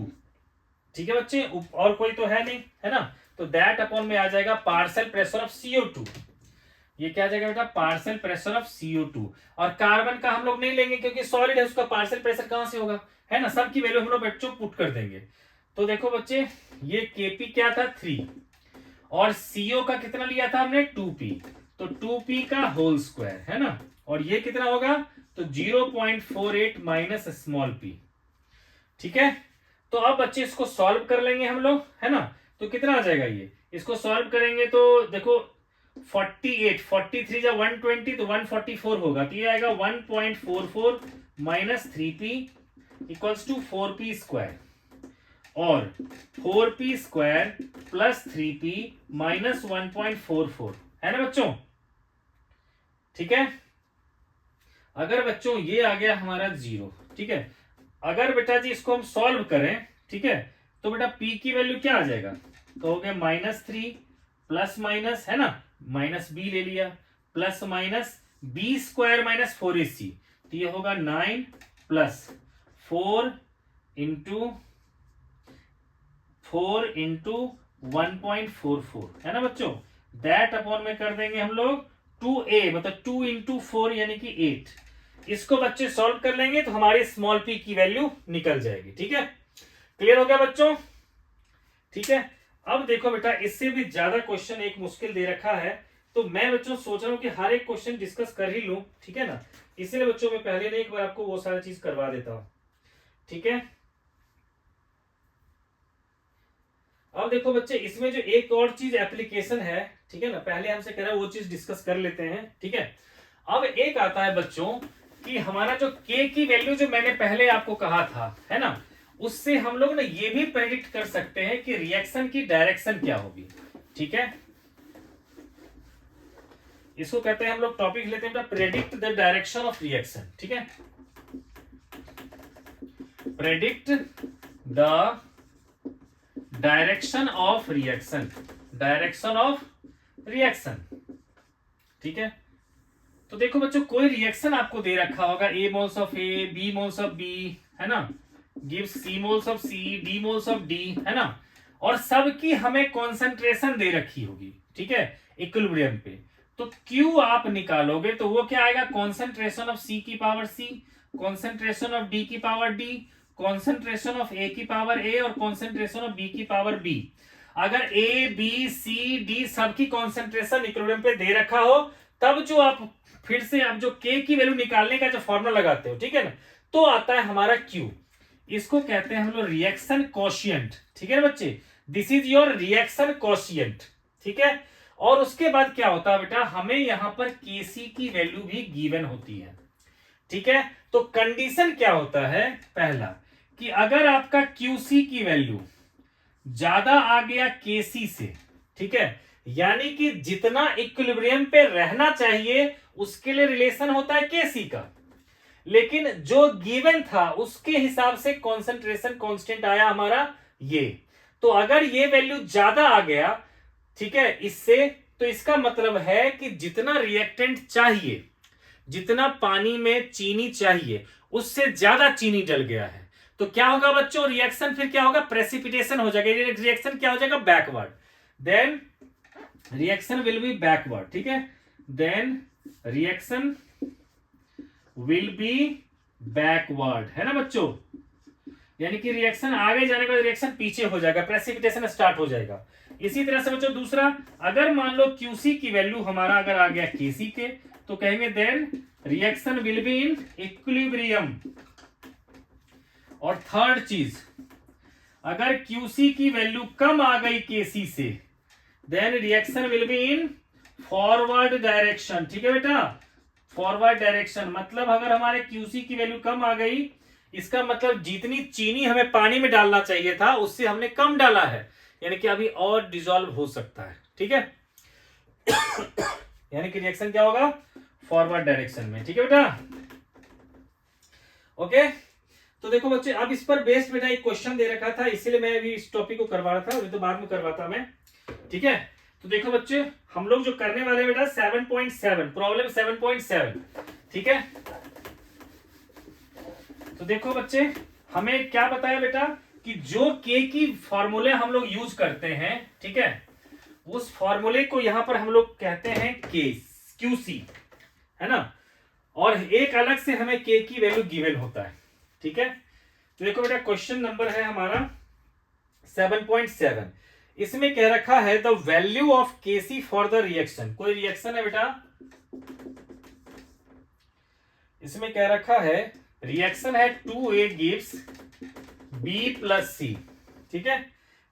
ठीक है बच्चे, और कोई तो है नहीं, है ना, तो दैट अपॉन में आ जाएगा पार्शियल प्रेशर ऑफ CO2। ये क्या आ जाएगा बेटा पार्शियल प्रेशर ऑफ CO2, और कार्बन का हम लोग नहीं लेंगे क्योंकि सॉलिड है, उसका पार्शियल प्रेशर कहां से होगा, है ना, सबकी वैल्यू हम लोग बच्चों पुट कर देंगे। तो देखो बच्चे ये Kp क्या था 3, और CO का कितना लिया था हमने 2p, तो 2p का होल स्क्वायर, है ना, और ये कितना होगा तो 0.48 माइनस स्मॉल p, ठीक है। तो अब बच्चे इसको सॉल्व कर लेंगे हम लोग, है ना, तो कितना आ जाएगा ये, इसको सॉल्व करेंगे तो देखो 48, 43 या 120 तो 144 होगा, तो ये आएगा 1.44 minus 3p equals to 4p square, और 4p square plus 3p minus 1.44 है ना बच्चों। ठीक है, अगर बच्चों ये आ गया हमारा 0, ठीक है, अगर बेटा जी इसको हम सॉल्व करें, ठीक है, तो बेटा p की वैल्यू क्या आ जाएगा, कहोगे -3 प्लस माइनस, है ना, माइनस b ले लिया, plus minus b square minus 4ac, तो ये होगा 9 प्लस 4 इंटू 1.44 है ना बच्चों, दैट अपॉन में कर देंगे हम लोग 2a, मतलब 2 इंटू 4 यानी कि 8। इसको बच्चे सॉल्व कर लेंगे तो हमारी स्मॉल p की वैल्यू निकल जाएगी। ठीक है, क्लियर हो गया बच्चों। ठीक है, अब देखो बेटा इससे भी ज्यादा क्वेश्चन एक मुश्किल दे रखा है, तो मैं बच्चों सोच रहा हूं कि हर एक क्वेश्चन डिस्कस कर ही लूं, ठीक है ना, इसलिए बच्चों मैं पहले नहीं एक बार आपको वो सारी चीज करवा देता हूं। ठीक है, अब देखो बच्चे इसमें जो एक और चीज एप्लीकेशन है, ठीक है ना, पहले हमसे कह रहा है वो चीज डिस्कस कर लेते हैं। ठीक है, अब एक आता है बच्चों कि हमारा जो k की वैल्यू जो मैंने पहले आपको कहा था, है ना, उससे हम लोग ना ये भी प्रेडिक्ट कर सकते हैं कि रिएक्शन की डायरेक्शन क्या होगी। ठीक है, इसको कहते हैं हम लोग, टॉपिक लेते हैं predict the direction of reaction. ठीक है, predict the direction of reaction, direction of reaction. ठीक है, तो देखो बच्चों कोई रिएक्शन आपको दे रखा होगा, a moles of a, b moles of b, है ना, gives c moles of c, d moles of d, है ना, और सबकी हमें कॉन्सेंट्रेशन दे रखी होगी। ठीक है, इक्विलिब्रियम पे, तो q आप निकालोगे तो वो क्या आएगा, कॉन्सेंट्रेशन ऑफ c की power c, concentration of d की power d, concentration of a की पावर a और कॉन्सेंट्रेशन ऑफ b की पावर b। अगर a b c d सबकी कॉन्सेंट्रेशन इक्विलिब्रियम पे दे रखा हो, तब जो आप फिर से आप जो k की वैल्यू निकालने का जो फॉर्मूला लगाते हो, ठीक है ना, तो आता है हमारा q। इसको कहते हैं हम लोग रिएक्शन कोशिएंट। ठीक है ना बच्चे, this is your reaction quotient. ठीक है, और उसके बाद क्या होता है बेटा, हमें यहां पर kc की वैल्यू भी गिवन होती है। ठीक है, तो कंडीशन क्या होता है, पहला कि अगर आपका QC की वैल्यू ज्यादा आ गया KC से, ठीक है, यानी कि जितना इक्विलिब्रियम पे रहना चाहिए उसके लिए रिलेशन होता है KC का, लेकिन जो गिवन था उसके हिसाब से कॉन्सेंट्रेशन कांस्टेंट आया हमारा ये। तो अगर ये वैल्यू ज्यादा आ गया, ठीक है, इससे, तो इसका मतलब है कि जितना रिएक्टेंट चाहिए, जितना पानी में चीनी चाहिए, उससे ज्यादा चीनी डल गया है, तो क्या होगा बच्चों, रिएक्शन फिर क्या होगा, प्रेसिपिटेशन हो जाएगा, रिएक्शन क्या हो जाएगा, backward, then reaction will be backward. ठीक है, then reaction will be backward, है ना बच्चों, यानी कि रिएक्शन आगे जाने का रिएक्शन पीछे हो जाएगा, प्रेसिपिटेशन स्टार्ट हो जाएगा। इसी तरह से बच्चों दूसरा, अगर मान लो QC की वैल्यू हमारा अगर आ गया KC के, तो कहेंगे then reaction will be in equilibrium. और थर्ड चीज, अगर QC की वैल्यू कम आ गई KC से, then reaction will be in forward direction. ठीक है बेटा, फॉरवर्ड डायरेक्शन मतलब अगर हमारे QC की वैल्यू कम आ गई, इसका मतलब जितनी चीनी हमें पानी में डालना चाहिए था उससे हमने कम डाला है, यानी कि अभी और डिसॉल्व हो सकता है। ठीक है, यानी कि रिएक्शन क्या होगा, फॉरवर्ड डायरेक्शन में। ठीक है बेटा, ओके। तो देखो बच्चे, अब इस पर बेस्ड बेटा एक क्वेश्चन दे रखा था, इसीलिए मैं अभी इस टॉपिक को करवा रहा था, अभी तो बाद में करवाता मैं। ठीक है, तो देखो बच्चे हम लोग जो करने वाले बेटा 7.7, प्रॉब्लम 7.7। ठीक है, तो देखो बच्चे हमें क्या बताया बेटा कि जो k की फॉर्मूले हम लोग यूज करते हैं, ठीक है, उस फॉर्मूले को यहां पर हम लोग कहते हैं QC, है ना, और एक अलग से हमें k की वैल्यू गिवन होता है। ठीक है, तो देखो बेटा क्वेश्चन नंबर है हमारा 7.7, इसमें कह रखा है the value of KC for the reaction. कोई रिएक्शन है बेटा, इसमें कह रखा है रिएक्शन है 2A gives B plus C। ठीक है,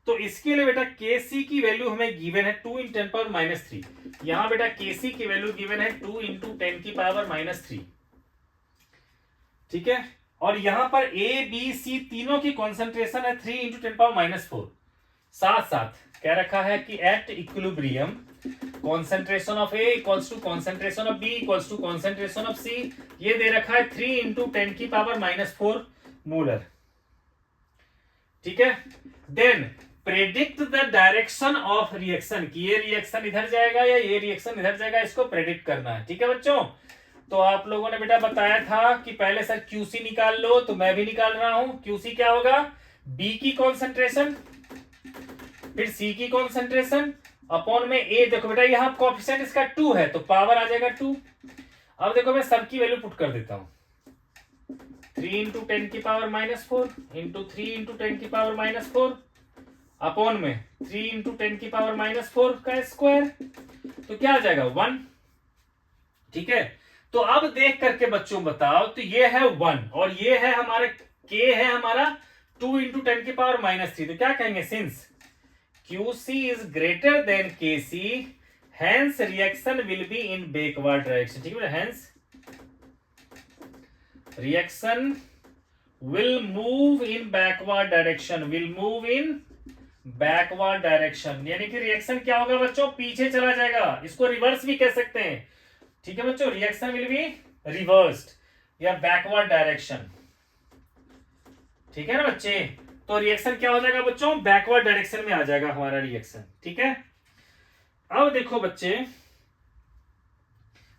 तो इसके लिए बेटा Kc की वैल्यू हमें गिवन है 2 × 10⁻³ यहां बेटा Kc की वैल्यू गिवन है 2 × 10⁻³ ठीक है। और यहां पर A B C तीनों की कॉन्सेंट्रेशन है 3 × 10⁻⁴। साथ साथ कह रखा है कि at equilibrium concentration of A equals to concentration of B equals to concentration of C, ये दे रखा है 3 × 10⁻⁴ मोलर ठीक है। Then predict the direction of reaction कि ये रिएक्शन इधर जाएगा या ये रिएक्शन इधर जाएगा, इसको प्रेडिक्ट करना है ठीक है बच्चों। तो आप लोगों ने बेटा बताया था कि पहले सर QC निकाल लो, तो मैं भी निकाल रहा हूं। QC क्या होगा, B की कॉन्सेंट्रेशन फिर C की कॉन्सेंट्रेशन अपॉन में A। देखो बेटा यहां कोएफिशिएंट इसका 2 है तो पावर आ जाएगा 2। अब देखो मैं सब की वैल्यू पुट कर देता हूं, 3 × 10⁻⁴ इंटू 3 × 10⁻⁴ अपॉन में 3 × 10⁻⁴ का स्क्वायर, तो क्या आ जाएगा 1 ठीक है। तो अब देख करके बच्चों बताओ, तो ये है 1 और ये है हमारा K है हमारा 2 × 10⁻⁻3, तो क्या कहेंगे, since QC is greater than KC hence reaction will be in backward direction ठीक है। hence reaction will move in backward direction, will move in backward direction, यानी कि रिएक्शन क्या होगा बच्चों, पीछे चला जाएगा। इसको रिवर्स भी कह सकते हैं ठीक है बच्चों, रिएक्शन विल बी रिवर्स्ड या बैकवर्ड डायरेक्शन ठीक है ना बच्चे। तो रिएक्शन क्या हो जाएगा बच्चों, बैकवर्ड डायरेक्शन में आ जाएगा हमारा रिएक्शन ठीक है। अब देखो बच्चे,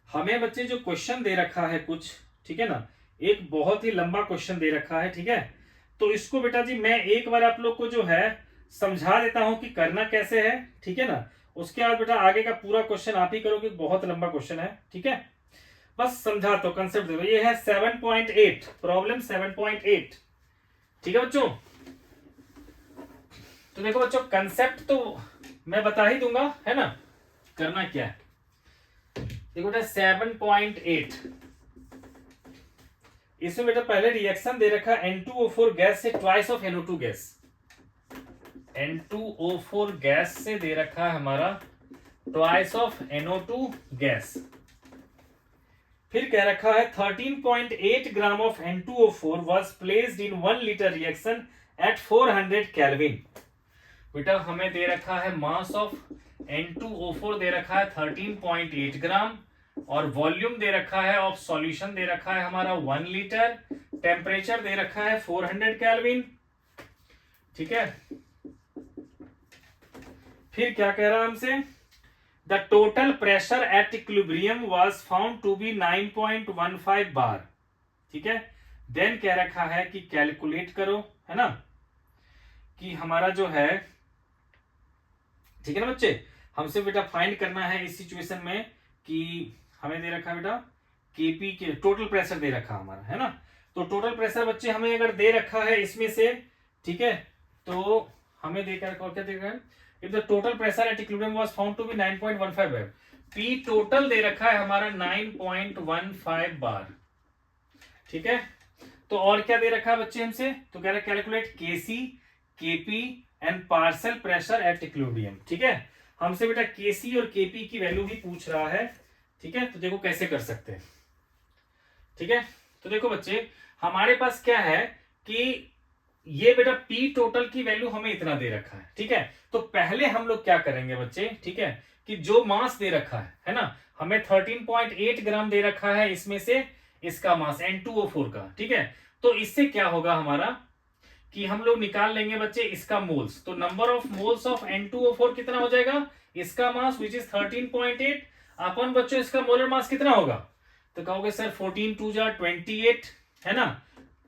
हमें बच्चे जो क्वेश्चन दे रखा है कुछ ठीक है ना, एक बहुत ही लंबा क्वेश्चन दे रखा है ठीक है। तो इसको बेटा जी मैं एक बार आप लोग को जो है समझा देता हूं कि करना कैसे है ठीक है ना। उसके बाद बेटा आगे का पूरा क्वेश्चन आप ही करोगे, बहुत लंबा क्वेश्चन है ठीक है। बस समझा तो कंसेप्ट देखो, ये है 7.8 प्रॉब्लम 7.8 ठीक है बच्चों। तो देखो बच्चों कंसेप्ट तो मैं बता ही दूंगा है ना, करना क्या है देखो बेटा 7.8 इसमें बेटा पहले रिएक्शन दे रखा है N2O4 गैस से twice of NO2 gas, N2O4 gas से दे रखा है हमारा ट्वाइस ऑफ NO2 गैस। फिर कह रखा है 13.8 gram of N2O4 was placed in 1 liter reaction at 400 Kelvin। बेटा हमें दे रखा है मास ऑफ N2O4 दे रखा है 13.8 ग्राम और वॉल्यूम दे रखा है ऑफ सॉल्यूशन दे रखा है हमारा 1 लीटर, टेम्परेचर दे रखा है 400 केल्विन ठीक है। फिर क्या कह रहा है हमसे, the total pressure at equilibrium was found to be 9.15 bar ठीक है। देन कह रखा है कि कैलकुलेट करो है ना, कि हमारा जो है ठीक है ना बच्चे, हमसे बेटा फाइंड करना है इस सिचुएशन में कि हमें दे रखा है बेटा केपी के टोटल प्रेशर दे रखा हमारा है ना। तो टोटल प्रेशर बच्चे हमें अगर दे रखा है इसमें से ठीक है, तो हमें देकर क्या दे रखा है, if the total pressure at equilibrium was found to be 9.15 bar, P total दे रखा है हमारा 9.15 बार ठीक है। तो और क्या दे रखा है बच्चे हमसे, तो कह रहा है calculate KC KP and partial pressure at equilibrium ठीक है। हमसे बेटा केसी और केपी की वैल्यू भी पूछ रहा है ठीक है। तो देखो कैसे कर सकते हैं ठीक है। तो देखो बच्चे हमारे पास क्या है कि ये बेटा पी टोटल की वैल्यू हमें इतना दे रखा है ठीक है। तो पहले हम लोग क्या करेंगे बच्चे ठीक है, कि जो मास दे रखा है ना, हमें 13.8 ग्राम दे रखा है इसमें से इसका मास N2O4 का ठीक है। तो इससे क्या होगा हमारा कि हम लोग निकाल लेंगे बच्चे इसका मोल्स, तो number of moles of N2O4 कितना हो जाएगा, इसका मास विच इज 13.8 अपन बच्चों इसका मोलर मास कितना होगा, तो कहोगे सर 14 2 जा 28 है ना,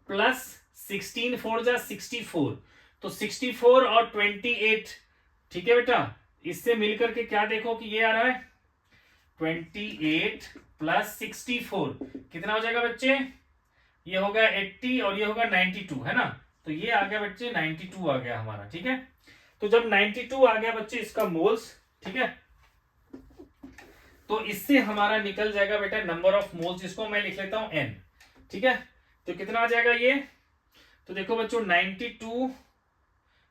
प्लस 16 4 जा 64, तो 64 और 28 ठीक है बेटा। इससे मिलकर के क्या देखो कि ये आ रहा है 28 प्लस 64 कितना हो जाएगा बच्चे, ये होगा 80 और ये होगा 92 है ना। तो ये आ गया बच्चे 92 आ गया हमारा ठीक है। तो जब 92 आ गया बच्चे इसका मोल्स ठीक है, तो इससे हमारा निकल जाएगा बेटा नंबर ऑफ मोल्स, जिसको मैं लिख लेता हूं n ठीक है। तो कितना आ जाएगा ये, तो देखो बच्चों 92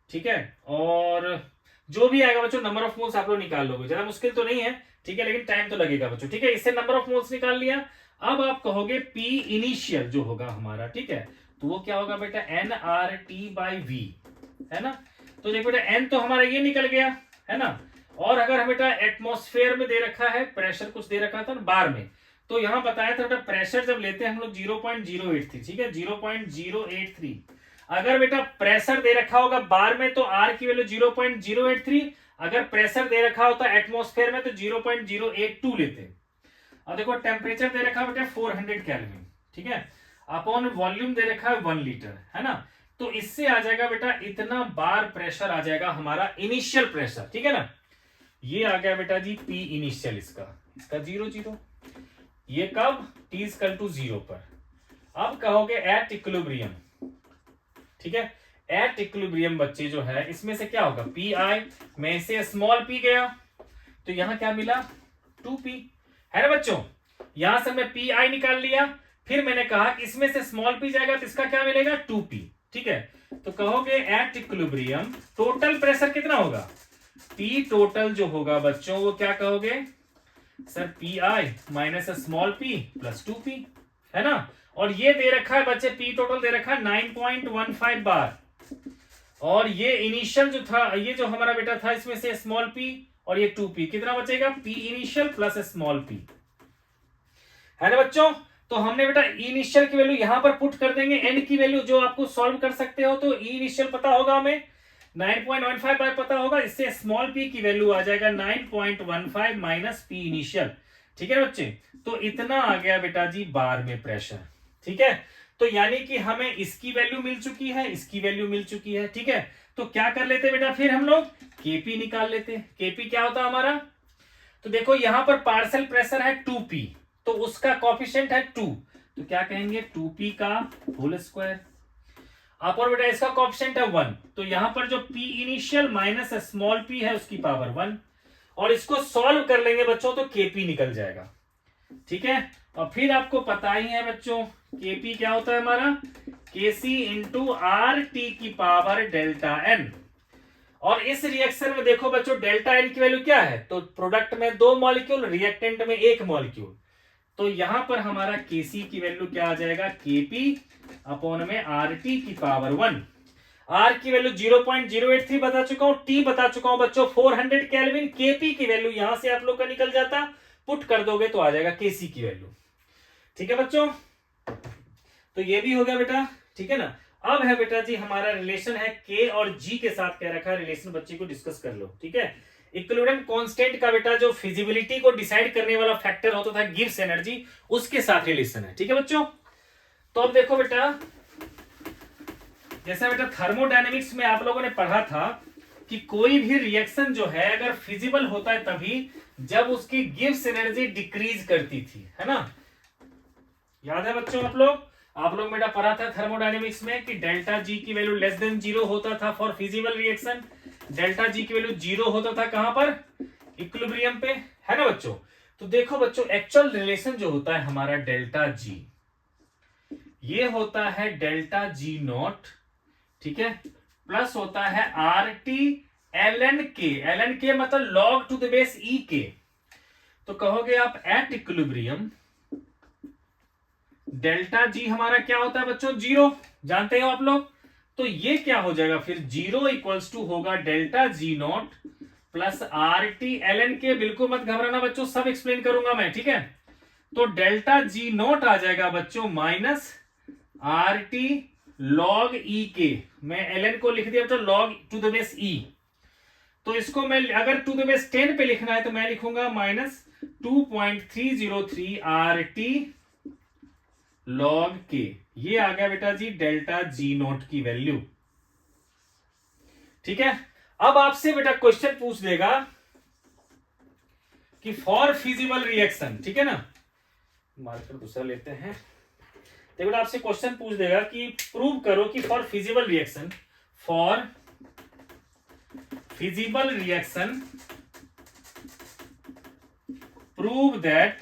ठीक है। और जो भी आएगा बच्चों नंबर ऑफ मोल्स आप लोग निकाल लोगे, ज्यादा मुश्किल तो नहीं है, ठीक है, लेकिन टाइम तो लगेगा बच्चों, ठीक है। इससे नंबर ऑफ मोल्स निकाल लिया। अब आप कहोगे पी इनिशियल जो होगा हमारा, ठीक है, तो वो क्या होगा बेटा nRT/V, है ना। तो देखो बेटा n तो हमारा ये निकल गया, है ना। और अगर बेटा एटमॉस्फेयर में दे रखा है, प्रेशर कुछ दे रखा था ना बार में, तो यहां बताया था बेटा प्रेशर जब लेते हैं हम लोग 0.083, ठीक है, 0.083। अगर बेटा प्रेशर दे रखा होगा बार में तो आर की वैल्यू 0.083, अगर प्रेशर दे रखा होता एटमॉस्फेयर में तो 0.082 लेते। अब देखो टेम्परेचर दे रखा बेटा 400 केल्विन, ठीक है, अपॉन वॉल्यूम दे रखा है 1 लीटर, है ना। तो इससे आ जाएगा बेटा इतना बार प्रेशर आ जाएगा हमारा इनिशियल प्रेशर, ठीक है ना। ये आ गया बेटा जी पी इनिशियल, इसका 0 ये कब t = 0 पर। अब कहोगे एट इक्विलिब्रियम, ठीक है, एट इक्विलिब्रियम बच्चे जो है इसमें से क्या होगा पी आई में से स्मॉल p गया तो यहां क्या मिला 2p, है ना बच्चों। यहां से हमने पी आई निकाल लिया, फिर मैंने कहा कि इसमें से स्मॉल p जाएगा तो इसका क्या मिलेगा 2p, ठीक है। तो कहोगे एट इक्विलिब्रियम टोटल प्रेशर कितना होगा, P टोटल जो होगा बच्चों वो क्या कहोगे sir P I minus small p plus 2p, है ना। और ये दे रखा है बच्चे पी टोटल दे रखा है 9.15 बार, और ये इनिशियल जो था ये जो हमारा बेटा था इसमें से स्मॉल p और ये 2p, कितना बचेगा p initial plus small p, है ना बच्चों। तो हमने बेटा इनिशियल की वैल्यू यहां पर पुट कर देंगे, n की वैल्यू जो आपको सॉल्व कर सकते हो तो इनिशियल पता होगा हमें 9.15 बार पता होगा, इससे स्मॉल p की वैल्यू आ जाएगा 9.15 माइनस p इनिशियल, ठीक है बच्चे। तो इतना आ गया बेटा जी बार में प्रेशर, ठीक है। तो यानी कि हमें इसकी वैल्यू मिल चुकी है, इसकी वैल्यू मिल चुकी है, ठीक है। तो क्या कर लेते बेटा फिर हम लोग kp निकाल लेते। kp क्या होता है हमारा, तो देखो यहां पर पार्शियल प्रेशर है 2p तो उसका कोफिशिएंट है 2, तो क्या कहेंगे 2p का होल स्क्वायर, आप और बेटा इसका कोफिशिएंट है 1, तो यहां पर जो p initial minus small p है उसकी पावर 1, और इसको सॉल्व कर लेंगे बच्चों तो kp निकल जाएगा, ठीक है। और फिर आपको पता ही है बच्चों kp क्या होता है हमारा kc इंटू आर टी की पावर डेल्टा एन। और इस रिएक्शन में देखो बच्चों डेल्टा एन की वैल्यू क्या है, तो प्रोडक्ट में 2 मॉलिक्यूल, रिएक्टेंट में 1 मॉलिक्यूल, तो यहां पर हमारा kc की वैल्यू क्या आ जाएगा kp अपॉन में RT की पावर 1। R की वैल्यू 0.083 बता चुका हूं, T बता चुका हूं बच्चों 400 केल्विन, kp की वैल्यू यहां से आप लोग का निकल जाता, पुट कर दोगे तो आ जाएगा kc की वैल्यू, ठीक है बच्चों। तो ये भी हो गया बेटा, ठीक है ना। अब है बेटा जी हमारा रिलेशन है k और g के साथ कह रखा है रिलेशन, बच्चे को डिस्कस कर लो, ठीक है। इक्विलिब्रियम कांस्टेंट का बेटा जो फिजिबिलिटी को डिसाइड करने वाला फैक्टर होता था गिब्स एनर्जी, उसके साथ रिलेशन है, ठीक है बच्चों। तो अब देखो बेटा जैसा बेटा थर्मोडायनेमिक्स में आप लोगों ने पढ़ा था कि कोई भी रिएक्शन जो है अगर फिजिबल होता है तभी जब उसकी गिब्स एनर्जी डिक्रीज करती थी, है ना। याद है बच्चों आप लोग बेटा पढ़ा था थर्मोडायनेमिक्स में कि डेल्टा जी की वैल्यू लेस देन 0 होता था for feasible reaction, delta G की वैल्यू 0 होता था कहां पर इक्विलिब्रियम पे, है ना बच्चों। तो देखो बच्चों एक्चुअल रिलेशन जो होता है हमारा डेल्टा जी, ये होता है डेल्टा जी नॉट, ठीक है, प्लस होता है आर टी ln के मतलब log टू द बेस ई के। तो कहोगे आप एट इक्विलिब्रियम डेल्टा जी हमारा क्या होता है बच्चों 0, जानते हो आप लोग। तो ये क्या हो जाएगा फिर 0 इक्वल्स टू होगा delta G not plus R T ln के, बिल्कुल मत घबराना बच्चों सब एक्सप्लेन करूंगा मैं, ठीक है। तो डेल्टा जी नॉट आ जाएगा बच्चों माइनस आर टी लॉग ई के, मैं ln को लिख दिया बच्चों लॉग टू द बेस ई, तो इसको मैं अगर टू द बेस 10 पे लिखना है तो मैं लिखूंगा माइनस 2.303 आर टी लॉग के। ये आ गया बेटा जी डेल्टा जी नॉट की वैल्यू, ठीक है। अब आपसे बेटा क्वेश्चन पूछ देगा कि फॉर फिजिबल रिएक्शन, ठीक है ना, मार्कर दूसरा लेते हैं। देखो आपसे क्वेश्चन पूछ देगा कि प्रूव करो कि for feasible reaction prove that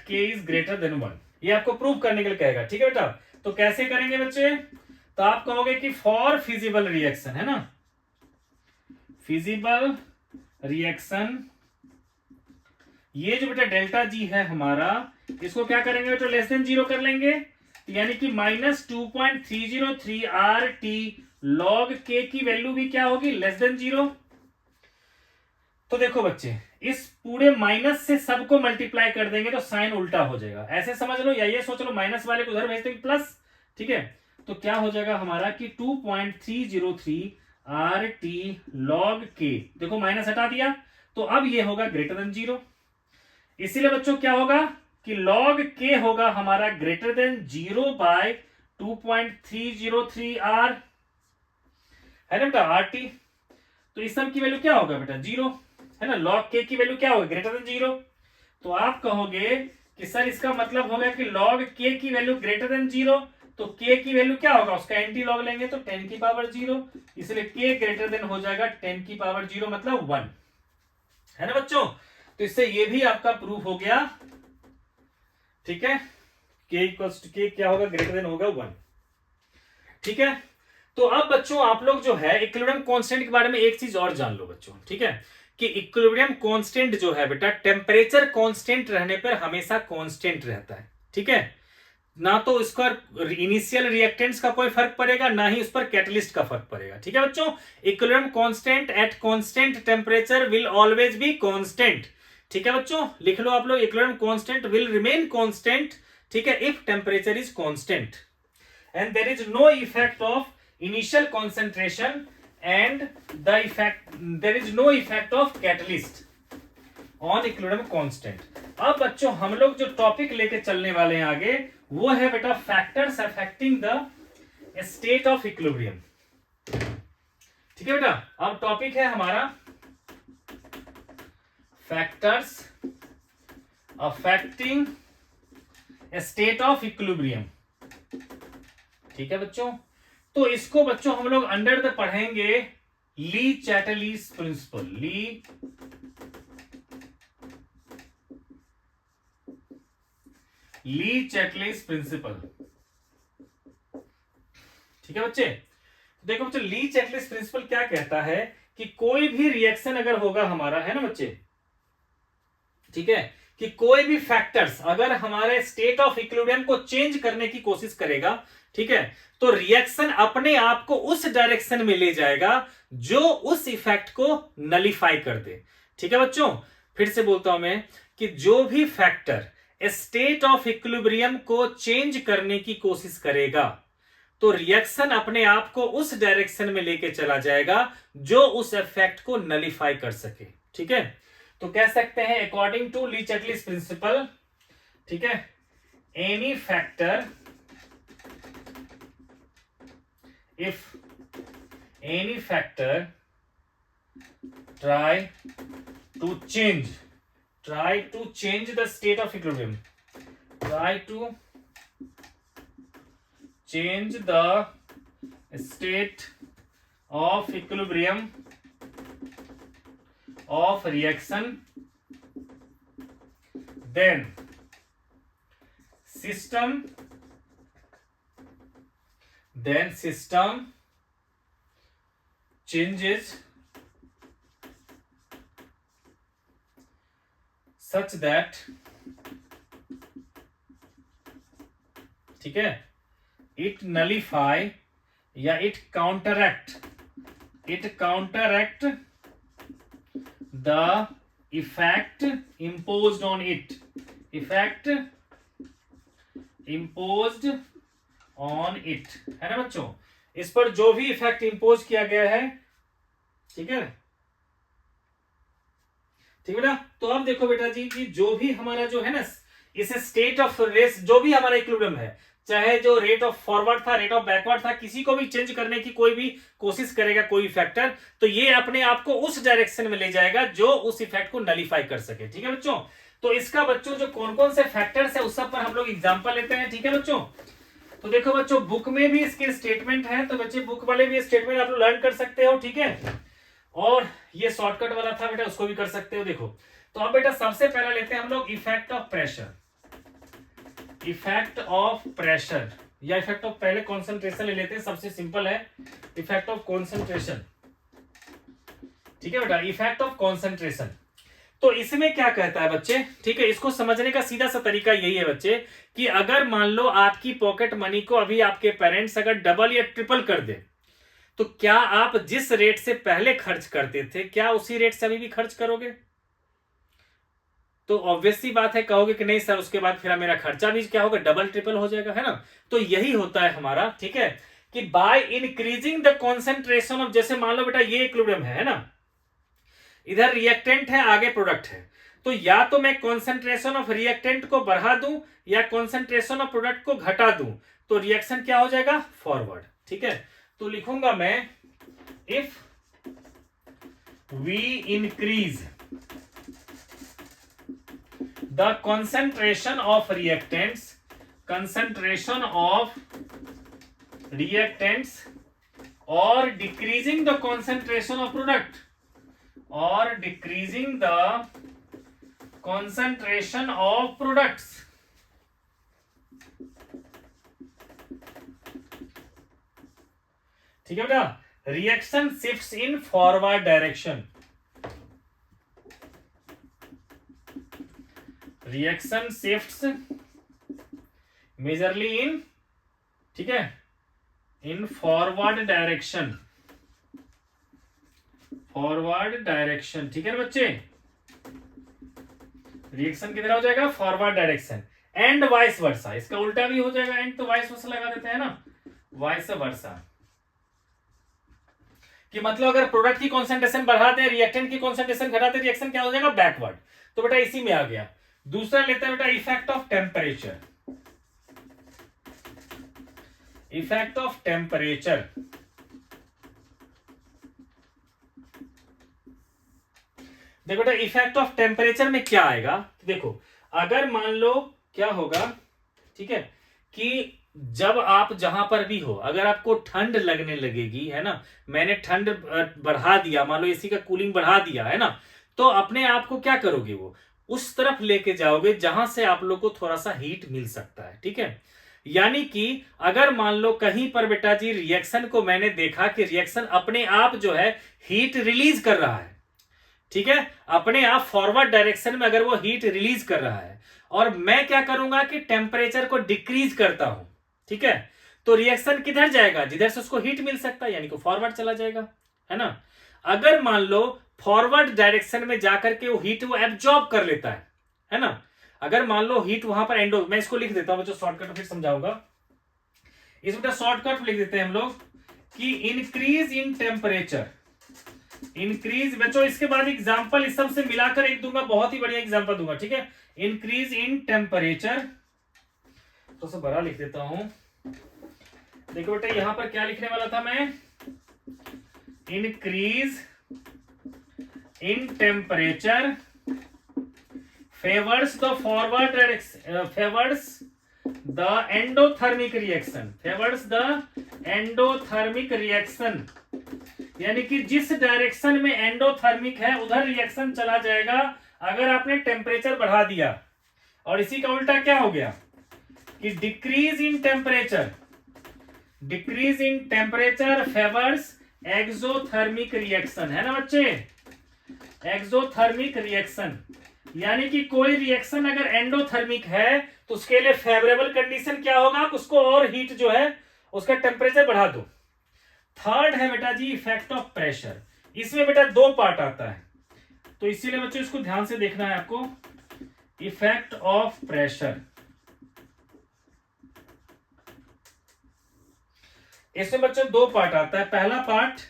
k is greater then 1। ये आपको प्रूव करने के लिए कहेगा, ठीक है बेटा। तो कैसे करेंगे बच्चे, तो आप कहोगे कि फॉर फिजिबल रिएक्शन, है ना, फिजिबल रिएक्शन, ये जो बेटा डेल्टा जी है हमारा, इसको क्या करेंगे बेटा, लेस देन 0 कर लेंगे, यानी कि -2.303 आर टी लॉग के की वैल्यू भी क्या होगी, लेस देन 0। तो देखो बच्चे, इस पूरे माइनस से सबको मल्टीप्लाई कर देंगे तो साइन उल्टा हो जाएगा, ऐसे समझ लो, या ये सोच लो माइनस वाले को उधर भेज देंगे प्लस, ठीक है। तो क्या हो जाएगा हमारा कि 2.303 आर टी लॉग के, देखो माइनस हटा दिया, तो अब ये होगा ग्रेटर देन 0। इसीलिए बच्चों क्या होगा कि लॉग के होगा हमारा ग्रेटर देन 0 बाय 2.303 आर, है ना बेटा, आर टी। तो इस सब की वैल्यू क्या होगा बेटा, 0, है ना, लॉग के की वैल्यू क्या होगी, ग्रेटर देन 0। तो आप कहोगे कि सर इसका मतलब होगा कि लॉग के की वैल्यू ग्रेटर देन 0, तो के की वैल्यू क्या होगा, उसका एंटी लॉग लेंगे तो 10 की पावर 0, इसलिए के ग्रेटर देन हो जाएगा 10 की पावर 0 मतलब 1, है ना बच्चों। तो इससे ये भी आपका प्रूफ हो गया, ठीक है, के क्या होगा, ग्रेटर देन होगा 1, ठीक है। तो अब बच्चों आप लोग जो है इक्विलिब्रियम कांस्टेंट के बारे में एक चीज और जान लो बच्चों, ठीक है, कि इक्विलिब्रियम कांस्टेंट जो है बेटा टेम्परेचर कांस्टेंट रहने पर हमेशा कांस्टेंट रहता है, ठीक है, ना तो इस पर इनिशियल रिएक्टेंट्स का कोई फर्क पड़ेगा, ना ही उस पर कैटलिस्ट का फर्क पड़ेगा, ठीक है बच्चों। Equilibrium constant at constant temperature will always be constant, ठीक है बच्चों, लिख लो आप लोग, equilibrium constant will remain constant, ठीक है, if temperature is constant and there is no effect of initial concentration and the effect, there is no effect of catalyst on equilibrium constant. अब बच्चों हम लोग जो टॉपिक लेके चलने वाले हैं आगे, वो है बेटा factors affecting the state of equilibrium, ठीक है बेटा। अब टॉपिक है हमारा factors affecting state of equilibrium, ठीक है बच्चों। तो इसको बच्चों हम लोग अंडर द पढ़ेंगे ली चैटलिस प्रिंसिपल, ली चैटलिस प्रिंसिपल, ठीक है बच्चे। देखो बच्चे, ली चैटलिस प्रिंसिपल क्या कहता है कि कोई भी रिएक्शन अगर होगा हमारा, है ना बच्चे, ठीक है, कि कोई भी फैक्टर्स अगर हमारे स्टेट ऑफ इक्विलिब्रियम को चेंज करने की कोशिश करेगा, ठीक है, तो रिएक्शन अपने आप को उस डायरेक्शन में ले जाएगा जो उस इफेक्ट को नलिफाई कर दे, ठीक है बच्चों। फिर से बोलता हूं मैं कि जो भी फैक्टर स्टेट ऑफ इक्विलिब्रियम को चेंज करने की कोशिश करेगा तो रिएक्शन अपने आप को उस डायरेक्शन में लेके चला जाएगा जो उस इफेक्ट को नलिफाई कर सके, ठीक है। तो कह सकते हैं अकॉर्डिंग टू ली चैटलिस प्रिंसिपल, ठीक है, any factor, if any factor try to change the state of equilibrium, try to change the state of equilibrium of reaction, then system changes such that, ठीक है, it nullify या it counteract the effect imposed on it, है ना बच्चों, इस पर जो भी इफेक्ट इंपोज किया गया है, ठीक है, ठीक है बेटा। तो अब देखो बेटा जी कि जो भी हमारा जो है ना इस स्टेट ऑफ रेस, जो भी हमारा इक्विलिब्रियम है, चाहे जो रेट ऑफ फॉरवर्ड था, रेट ऑफ बैकवर्ड था, किसी को भी चेंज करने की कोई भी कोशिश करेगा कोई फैक्टर, तो ये अपने आप को उस डायरेक्शन में ले जाएगा जो उस इफेक्ट को नलिफाई कर सके, ठीक है बच्चों। तो इसका बच्चों जो कौन कौन से फैक्टर्स है उस सब पर हम लोग एग्जांपल लेते हैं, ठीक है बच्चों। तो देखो बच्चों, बुक में भी इसके स्टेटमेंट है, तो बच्चे बुक वाले भी स्टेटमेंट आप लोग लर्न कर सकते हो, ठीक है, और ये शॉर्टकट वाला था बेटा, उसको भी कर सकते हो। देखो तो अब बेटा सबसे पहला लेते हैं हम लोग इफेक्ट ऑफ प्रेशर, या इफेक्ट ऑफ, पहले कॉन्सेंट्रेशन ले लेते हैं, सबसे सिंपल है इफेक्ट ऑफ कॉन्सेंट्रेशन। ठीक है बेटा, इफेक्ट ऑफ कॉन्सेंट्रेशन। तो इसमें क्या कहता है बच्चे, ठीक है, इसको समझने का सीधा सा तरीका यही है बच्चे कि अगर मान लो आपकी पॉकेट मनी को अभी आपके पेरेंट्स अगर डबल या ट्रिपल कर दे, तो क्या आप जिस रेट से पहले खर्च करते थे क्या उसी रेट से अभी भी खर्च करोगे? तो ऑब्वियस सी बात है, कहोगे कि नहीं सर उसके बाद फिर मेरा खर्चा भी क्या होगा, डबल ट्रिपल हो जाएगा, है ना। तो यही होता है हमारा, ठीक है, कि by increasing the concentration of, जैसे मान लो बेटा ये इक्विलिब्रियम है ना, इधर रिएक्टेंट है आगे प्रोडक्ट है, तो या तो मैं कॉन्सेंट्रेशन ऑफ रिएक्टेंट को बढ़ा दूं या कॉन्सेंट्रेशन ऑफ प्रोडक्ट को घटा दूं, तो रिएक्शन क्या हो जाएगा, फॉरवर्ड। ठीक है, तो लिखूंगा मैं if we increase the concentration of reactants or decreasing the concentration of product or decreasing the concentration of products, ठीक है बेटा, reaction shifts in forward direction, reaction shifts majorly in, ठीक है, इन फॉरवर्ड डायरेक्शन, फॉरवर्ड डायरेक्शन। ठीक है ना बच्चे, reaction किधर हो जाएगा, forward direction, and vice versa, इसका उल्टा भी हो जाएगा, एंड तो वाइस वर्सा लगा देते हैं ना, वाइस वर्सा, कि मतलब अगर प्रोडक्ट की कॉन्सेंट्रेशन बढ़ा दे रिएक्टेंट की कॉन्सेंट्रेशन घटा दे, रिएक्शन क्या हो जाएगा, बैकवर्ड। तो बेटा इसी में आ गया। दूसरा लेते हैं बेटा effect of temperature, effect of temperature. देखो बेटा इफेक्ट ऑफ टेम्परेचर में क्या आएगा, देखो अगर मान लो क्या होगा, ठीक है, कि जब आप जहां पर भी हो अगर आपको ठंड लगने लगेगी, है ना, मैंने ठंड बढ़ा दिया, मान लो एसी का कूलिंग बढ़ा दिया, है ना, तो अपने आप को क्या करोगे, वो उस तरफ लेके जाओगे जहां से आप लोग को थोड़ा सा हीट मिल सकता है। ठीक है, यानी कि अगर मान लो कहीं पर बेटा जी रिएक्शन को मैंने देखा कि रिएक्शन अपने आप जो है हीट रिलीज कर रहा है, ठीक है, अपने आप फॉरवर्ड डायरेक्शन में अगर वो हीट रिलीज कर रहा है, और मैं क्या करूंगा कि टेम्परेचर को डिक्रीज करता हूं, ठीक है, तो रिएक्शन किधर जाएगा, जिधर से उसको हीट मिल सकता है, यानी कि फॉरवर्ड चला जाएगा, है ना। अगर मान लो फॉरवर्ड डायरेक्शन में जाकर के वो हीट वो एब्जॉर्ब कर लेता है ना, अगर मान लो हीट वहां पर एंडो, मैं इसको लिख देता हूं बच्चों शॉर्टकट फिर समझाऊंगा, इसमें शॉर्टकट लिख देते हैं हम लोग कि इंक्रीज इन टेम्परेचर, इंक्रीज बच्चों, इसके बाद एग्जांपल इस सब से मिलाकर एक दूंगा, बहुत ही बढ़िया एग्जांपल दूंगा, ठीक है, इंक्रीज इन टेम्परेचर, तो सब बड़ा लिख देता हूं। देखो बेटा यहां पर क्या लिखने वाला था मैं, increase in temperature favours the forward direction, favours the endothermic reaction, favours the endothermic reaction, यानी कि जिस डायरेक्शन में एंडोथर्मिक है उधर रिएक्शन चला जाएगा अगर आपने टेम्परेचर बढ़ा दिया। और इसी का उल्टा क्या हो गया कि decrease in temperature, decrease in temperature favours exothermic reaction, है ना बच्चे, एक्सोथर्मिक रिएक्शन, यानी कि कोई रिएक्शन अगर एंडोथर्मिक है तो उसके लिए फेवरेबल कंडीशन क्या होगा, उसको और हीट जो है उसका टेम्परेचर बढ़ा दो। थर्ड है बेटा जी इफेक्ट ऑफ प्रेशर, इसमें बेटा दो पार्ट आता है, तो इसीलिए बच्चों इसको ध्यान से देखना है आपको, इफेक्ट ऑफ प्रेशर, इसमें बच्चों दो पार्ट आता है। पहला part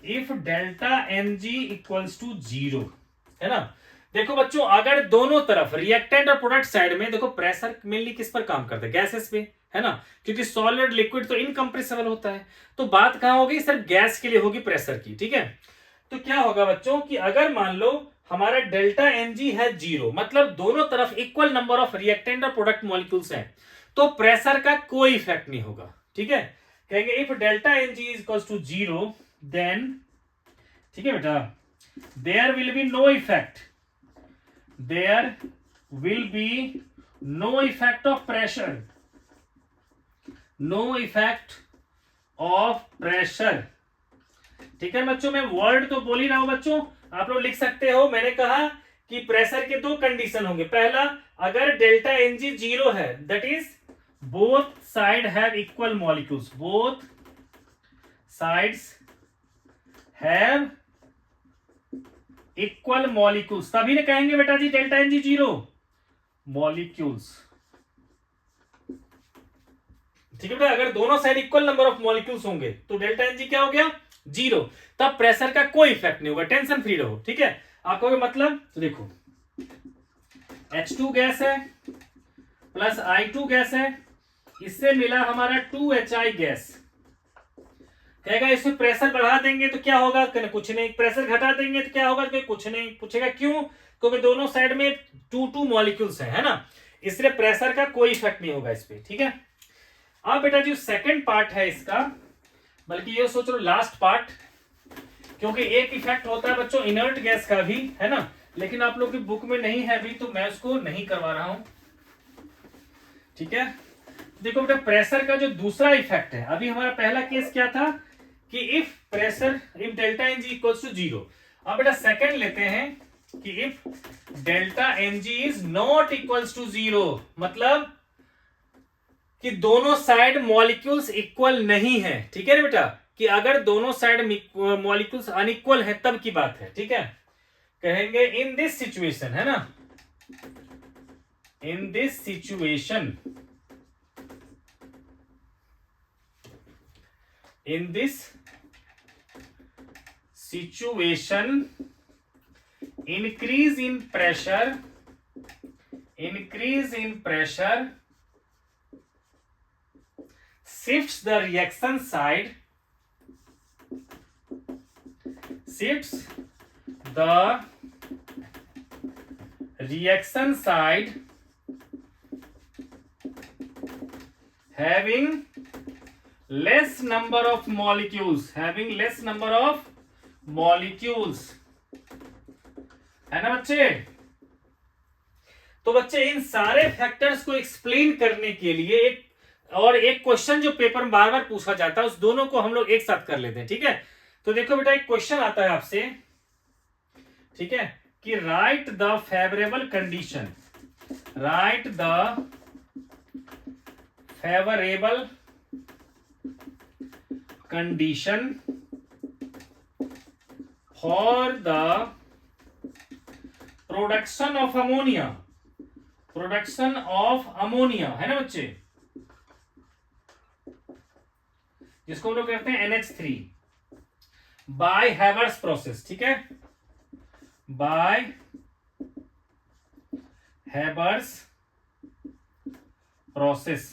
if delta m g equals to 0, है ना। देखो बच्चों अगर दोनों तरफ रिएक्टेंट और प्रोडक्ट साइड में, देखो प्रेशर मेनली किस पर काम करता है, गैसेस पे, है ना, क्योंकि सॉलिड लिक्विड तो इनकंप्रेसिबल होता है, तो बात कहां होगी, सिर्फ गैस के लिए होगी प्रेशर की। ठीक है, तो क्या होगा बच्चों कि अगर मान लो हमारा डेल्टा एन जी है 0, मतलब दोनों तरफ इक्वल नंबर ऑफ रिएक्टेंट और प्रोडक्ट मॉलिक्यूल्स हैं, तो प्रेशर का कोई इफेक्ट नहीं होगा। ठीक है, कहेंगे if delta N g is equals to 0 then, ठीक है बेटा, there will be no effect, there will be no effect of pressure, no effect of pressure. ठीक है बच्चों, मैं वर्ड तो बोल ही रहा हूं बच्चों, आप लोग लिख सकते हो। मैंने कहा कि प्रेशर के दो कंडीशन होंगे। पहला, अगर डेल्टा एन जी जीरो है, that is both side have equal molecules, both sides have equal molecules, तभी ने कहेंगे बेटा जी delta N G zero molecules. ठीक है बेटा, अगर दोनों side equal number of molecules होंगे तो डेल्टा एन जी क्या हो गया, जीरो। तब प्रेशर का कोई इफेक्ट नहीं होगा, टेंशन फ्री रहो। ठीक है, आपको मतलब तो देखो H2 गैस है प्लस I2 गैस है, इससे मिला हमारा 2HI गैस। कहेगा इसमें प्रेशर बढ़ा देंगे तो क्या होगा, कुछ नहीं। प्रेशर घटा देंगे तो क्या होगा, कुछ नहीं। पूछेगा क्यों, क्योंकि दोनों साइड में 2 मॉलिक्यूल्स है ना, इसलिए प्रेशर का कोई इफेक्ट नहीं होगा इस पे। ठीक है, अब बेटा जो सेकंड पार्ट है इसका, बल्कि ये सोच लो लास्ट पार्ट, क्योंकि एक इफेक्ट होता है बच्चों इनर्ट गैस का भी, है ना, लेकिन आप लोग की बुक में नहीं है अभी, तो मैं उसको नहीं करवा रहा हूं। ठीक है, देखो बेटा प्रेशर का जो दूसरा इफेक्ट है, अभी हमारा पहला केस क्या था कि if pressure, if delta N g equals to zero. अब बेटा सेकंड लेते हैं कि if delta N g is not equals to zero, मतलब कि दोनों साइड मॉलिक्यूल्स इक्वल नहीं है। ठीक है ना बेटा, कि अगर दोनों साइड मॉलिक्यूल्स अनइक्वल है तब की बात है। ठीक है, कहेंगे इन दिस सिचुएशन, है ना, in this situation, in this situation increase in pressure shifts the reaction side, having less number of molecules, है ना बच्चे। तो बच्चे इन सारे फैक्टर्स को एक्सप्लेन करने के लिए एक क्वेश्चन जो पेपर में बार बार पूछा जाता है, उस दोनों को हम लोग एक साथ कर लेते हैं। ठीक है, तो देखो बेटा एक क्वेश्चन आता है आपसे, ठीक है, कि right the favourable condition, right the favourable condition for the production of ammonia, है ना बच्चे, जिसको हम लोग कहते हैं NH3 बाय हैवर्स प्रोसेस। ठीक है, बाय हैवर्स प्रोसेस।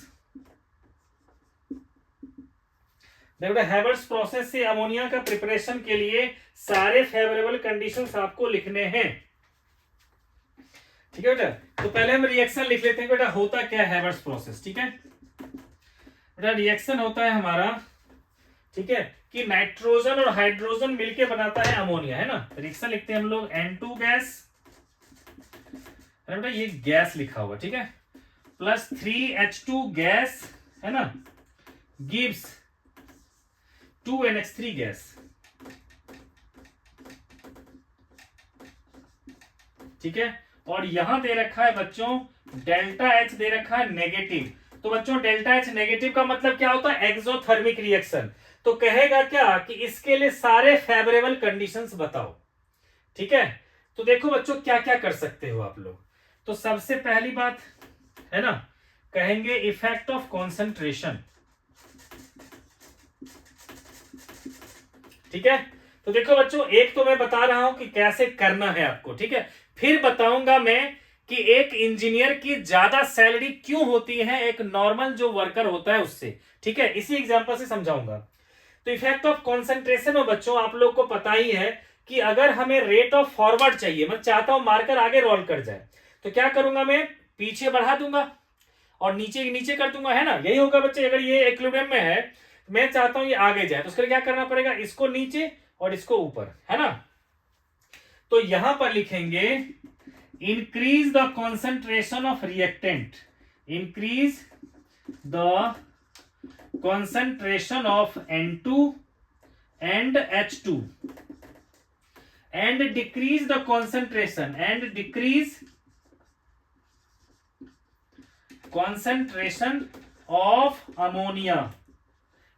देखो हैवर्स प्रोसेस से अमोनिया का प्रिपरेशन के लिए सारे फेवरेबल कंडीशंस आपको लिखने हैं। ठीक है बेटा, तो पहले हम रिएक्शन लिख लेते हैं बेटा, होता क्या है हैवर्स प्रोसेस। ठीक है बेटा, रिएक्शन होता है हमारा, ठीक है, कि नाइट्रोजन और हाइड्रोजन मिलके बनाता है अमोनिया, है ना। रिएक्शन लिखते हैं हम लोग N2 गैस, बेटा ये गैस लिखा हुआ, ठीक है, प्लस 3H2 गैस, है ना, गिव्स 2NH3 गैस। ठीक है, और यहां दे रखा है बच्चों डेल्टा H दे रखा है नेगेटिव। तो बच्चों डेल्टा H नेगेटिव का मतलब क्या होता है, एक्सोथर्मिक रिएक्शन। तो कहेगा क्या कि इसके लिए सारे फेवरेबल कंडीशंस बताओ। ठीक है, तो देखो बच्चों क्या क्या कर सकते हो आप लोग। तो सबसे पहली बात है ना, कहेंगे इफेक्ट ऑफ कॉन्सेंट्रेशन। ठीक है, तो देखो बच्चों एक तो मैं बता रहा हूं कि कैसे करना है आपको, ठीक है, फिर बताऊंगा मैं कि एक इंजीनियर की ज्यादा सैलरी क्यों होती है एक नॉर्मल जो वर्कर होता है उससे। ठीक है, इसी एग्जांपल से समझाऊंगा। तो इफेक्ट ऑफ कॉन्सेंट्रेशन में बच्चों आप लोग को पता ही है कि अगर हमें रेट ऑफ फॉरवर्ड चाहिए, मैं चाहता हूं मार्कर आगे रोल कर जाए, तो क्या करूंगा, मैं पीछे बढ़ा दूंगा और नीचे नीचे कर दूंगा, है ना, यही होगा बच्चे। अगर ये इक्विलिब्रियम में है, मैं चाहता हूं ये आगे जाए, तो उसके लिए क्या करना पड़ेगा, इसको नीचे और इसको ऊपर, है ना। तो यहां पर लिखेंगे increase the concentration of reactant, increase the concentration of N2 and H2 and decrease the concentration of ammonia,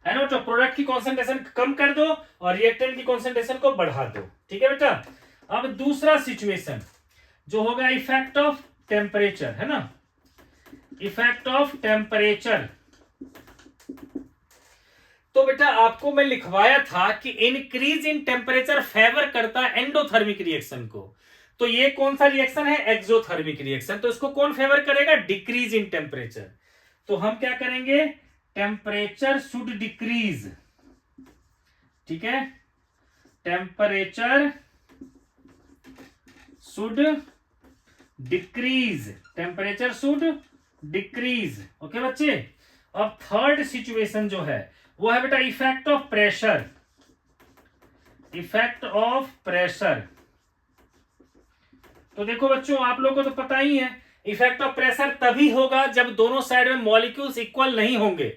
है ना। तो प्रोडक्ट की कॉन्सेंट्रेशन कम कर दो और रिएक्टेंट की कॉन्सेंट्रेशन को बढ़ा दो। ठीक है बेटा। अब दूसरा सिचुएशन जो होगा इफेक्ट ऑफ टेम्परेचर, है ना, इफेक्ट ऑफ टेम्परेचर। तो बेटा आपको मैं लिखवाया था कि इंक्रीज इन टेम्परेचर फेवर करता है एंडोथर्मिक रिएक्शन को। तो ये कौन सा रिएक्शन है? Exothermic reaction. तो इसको कौन फेवर करेगा? Decrease in temperature. तो हम क्या करेंगे? Temperature should decrease. ठीक है, temperature should decrease, temperature should decrease. Okay बच्चे। अब थर्ड सिचुएशन जो है वो है बेटा effect of pressure, effect of pressure. तो देखो बच्चों आप लोगों को तो पता ही है इफेक्ट ऑफ प्रेशर तभी होगा जब दोनों साइड में मॉलिक्यूल्स इक्वल नहीं होंगे।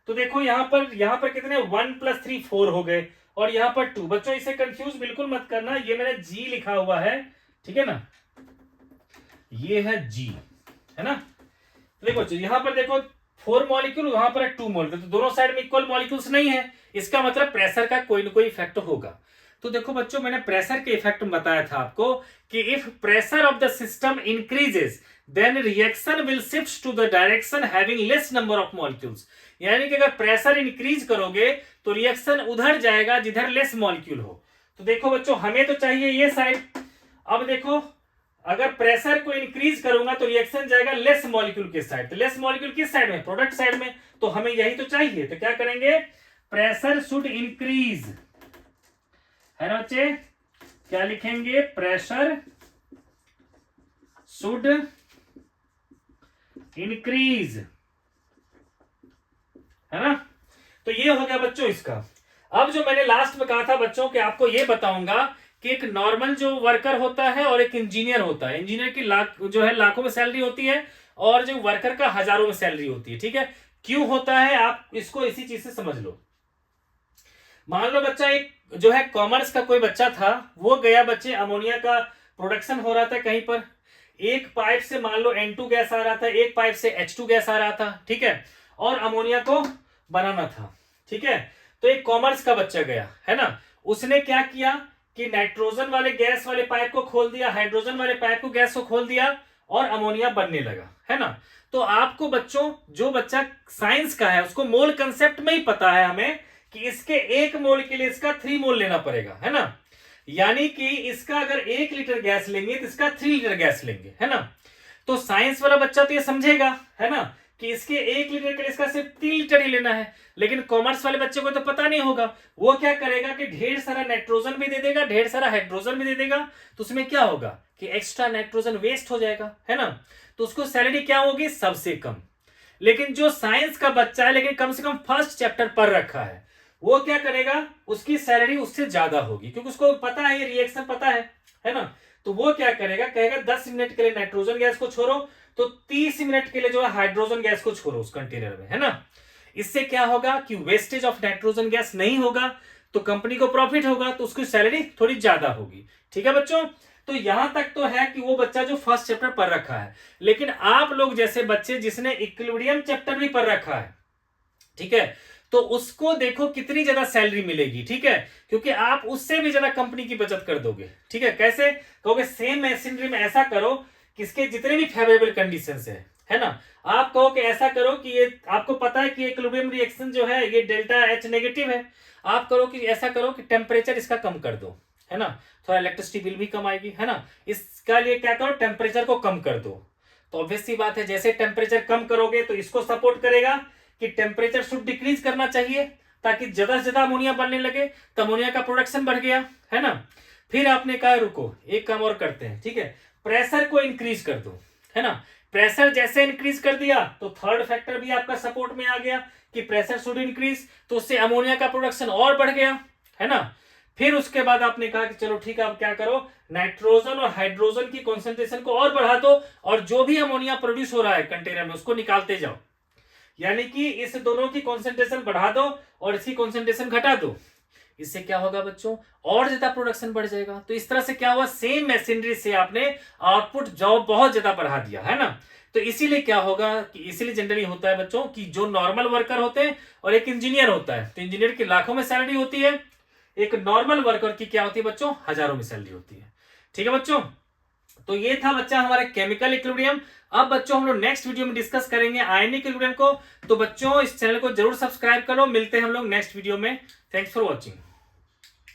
तो देखो यहां पर कितने 1 + 3 4 हो गए और यहां पर 2। बच्चों इसे कंफ्यूज बिल्कुल मत करना, ये मैंने जी लिखा हुआ है, ठीक है ना, ये है जी, है ना। देखो बच्चों यहां पर देखो 4 मॉलिक्यूल, वहां पर 2 मॉलिक्यूल, तो दोनों साइड में इक्वल मॉलिक्यूल्स नहीं है, इसका मतलब प्रेशर का कोई ना कोई इफेक्ट होगा। तो देखो बच्चों मैंने प्रेशर के इफेक्ट में बताया था आपको कि if pressure of the system increases then reaction will shift to the direction having less number of molecules. यानी कि अगर प्रेशर इंक्रीज करोगे तो रिएक्शन उधर जाएगा जिधर लेस मॉलिक्यूल हो। तो देखो बच्चों हमें तो चाहिए ये साइड। अब देखो अगर प्रेशर को इंक्रीज करूंगा तो रिएक्शन जाएगा लेस मॉलिक्यूल के साइड। तो लेस मॉलिक्यूल किस साइड में? प्रोडक्ट साइड में। तो हमें यही तो चाहिए। तो क्या करेंगे? प्रेशर शुड इंक्रीज, है ना बच्चे। क्या लिखेंगे? प्रेशर शुड इंक्रीज, है ना। तो ये हो गया बच्चों इसका। अब जो मैंने लास्ट में कहा था बच्चों कि आपको ये बताऊंगा कि एक नॉर्मल जो वर्कर होता है और एक इंजीनियर होता है। इंजीनियर की लाखों में सैलरी होती है और जो वर्कर का हजारों में सैलरी होती है। ठीक है, क्यों होता है आप इसको इसी चीज से समझ लो। मान लो बच्चा एक जो है कॉमर्स का कोई बच्चा था, वो गया बच्चे अमोनिया का प्रोडक्शन हो रहा था कहीं पर, एक पाइप से मान लो N2 गैस आ रहा था, एक पाइप से H2 गैस आ रहा था, ठीक है, और अमोनिया को बनाना था। ठीक है, तो एक कॉमर्स का बच्चा गया, है ना, उसने क्या किया कि नाइट्रोजन वाले गैस वाले पाइप को खोल दिया, हाइड्रोजन वाले पाइप को गैस को खोल दिया और अमोनिया बनने लगा, है ना। तो आपको बच्चों जो बच्चा साइंस का है उसको मोल कंसेप्ट में ही पता है हमें कि इसके 1 मोल के लिए इसका 3 मोल लेना पड़ेगा, है ना। यानी कि इसका अगर 1 लीटर गैस लेंगे तो इसका 3 लीटर गैस लेंगे, है ना। तो साइंस वाला बच्चा तो ये समझेगा, है ना, कि इसके 1 लीटर के लिए इसका सिर्फ 3 लीटर ही लेना है। लेकिन कॉमर्स वाले बच्चे को तो पता नहीं होगा, वो क्या करेगा कि ढेर सारा नाइट्रोजन भी दे देगा, ढेर सारा हाइड्रोजन भी दे देगा। तो उसमें क्या होगा कि एक्स्ट्रा नाइट्रोजन वेस्ट हो जाएगा, है ना। तो उसको सैलरी क्या होगी? सबसे कम। लेकिन जो साइंस का बच्चा है लेकिन कम से कम फर्स्ट चैप्टर पढ़ रखा है, वो क्या करेगा? उसकी सैलरी उससे ज्यादा होगी, क्योंकि उसको पता है ये रिएक्शन पता है ना। तो वो क्या करेगा? कहेगा 10 मिनट के लिए नाइट्रोजन गैस को छोड़ो तो 30 मिनट के लिए जो है हाइड्रोजन गैस को छोड़ो उस कंटेनर में, है ना। इससे क्या होगा कि वेस्टेज ऑफ नाइट्रोजन गैस नहीं होगा, तो कंपनी को प्रॉफिट होगा, तो उसकी सैलरी थोड़ी ज्यादा होगी। ठीक है बच्चों, तो यहां तक तो है कि वो बच्चा जो फर्स्ट चैप्टर पढ़ रखा है। लेकिन आप लोग जैसे बच्चे जिसने इक्विलिब्रियम चैप्टर भी पढ़ रखा है, ठीक है, तो उसको देखो कितनी ज्यादा सैलरी मिलेगी। ठीक है, क्योंकि आप उससे भी ज्यादा कंपनी की बचत कर दोगे। ठीक है, कैसे कहोगे? सेम मशीनरी में ऐसा करो किसके जितने भी फेवरेबल कंडीशंस है ना। आप कहो कि ऐसा करो कि ये आपको पता है कि इक्विलिब्रियम रिएक्शन जो है ये डेल्टा H नेगेटिव है, आप करो कि ऐसा करो कि टेम्परेचर इसका कम कर दो, है ना, थोड़ा इलेक्ट्रिसिटी बिल भी कम आएगी, है ना। इसका लिए क्या करो? टेम्परेचर को कम कर दो। तो ऑब्वियस सी बात है जैसे टेम्परेचर कम करोगे तो इसको सपोर्ट करेगा कि टेम्परेचर शुड डिक्रीज करना चाहिए ताकि ज्यादा से ज्यादा अमोनिया बनने लगे, तो अमोनिया का प्रोडक्शन बढ़ गया, है ना। फिर आपने कहा रुको एक काम और करते हैं, ठीक है, प्रेशर को इंक्रीज कर दो, है ना। प्रेशर जैसे इंक्रीज कर दिया तो थर्ड फैक्टर भी आपका सपोर्ट में आ गया कि प्रेशर शुड इंक्रीज, तो उससे अमोनिया का प्रोडक्शन और बढ़ गया, है ना। फिर उसके बाद आपने कहा कि चलो ठीक है अब क्या करो, नाइट्रोजन और हाइड्रोजन की कॉन्सेंट्रेशन को और बढ़ा दो और जो भी अमोनिया प्रोड्यूस हो रहा है कंटेनर में उसको निकालते जाओ। यानी कि इस दोनों की कॉन्सेंट्रेशन बढ़ा दो और इसकी कॉन्सेंट्रेशन घटा दो, इससे क्या होगा बच्चों, और ज्यादा प्रोडक्शन बढ़ जाएगा। तो इस तरह से क्या हुआ, सेम मशीनरी से आपने आउटपुट जॉब बहुत ज्यादा बढ़ा दिया है ना। तो इसीलिए क्या होगा कि इसीलिए जनरली होता है बच्चों कि जो नॉर्मल वर्कर होते हैं और एक इंजीनियर होता है, तो इंजीनियर की लाखों में सैलरी होती है, एक नॉर्मल वर्कर की क्या होती है बच्चों, हजारों में सैलरी होती है। ठीक है बच्चों, तो ये था बच्चा हमारा केमिकल इक्विलिब्रियम। अब बच्चों हम लोग नेक्स्ट वीडियो में डिस्कस करेंगे आयनिक इक्विलिब्रियम को। तो बच्चों इस चैनल को जरूर सब्सक्राइब करो, मिलते हैं हम लोग नेक्स्ट वीडियो में। Thanks for watching.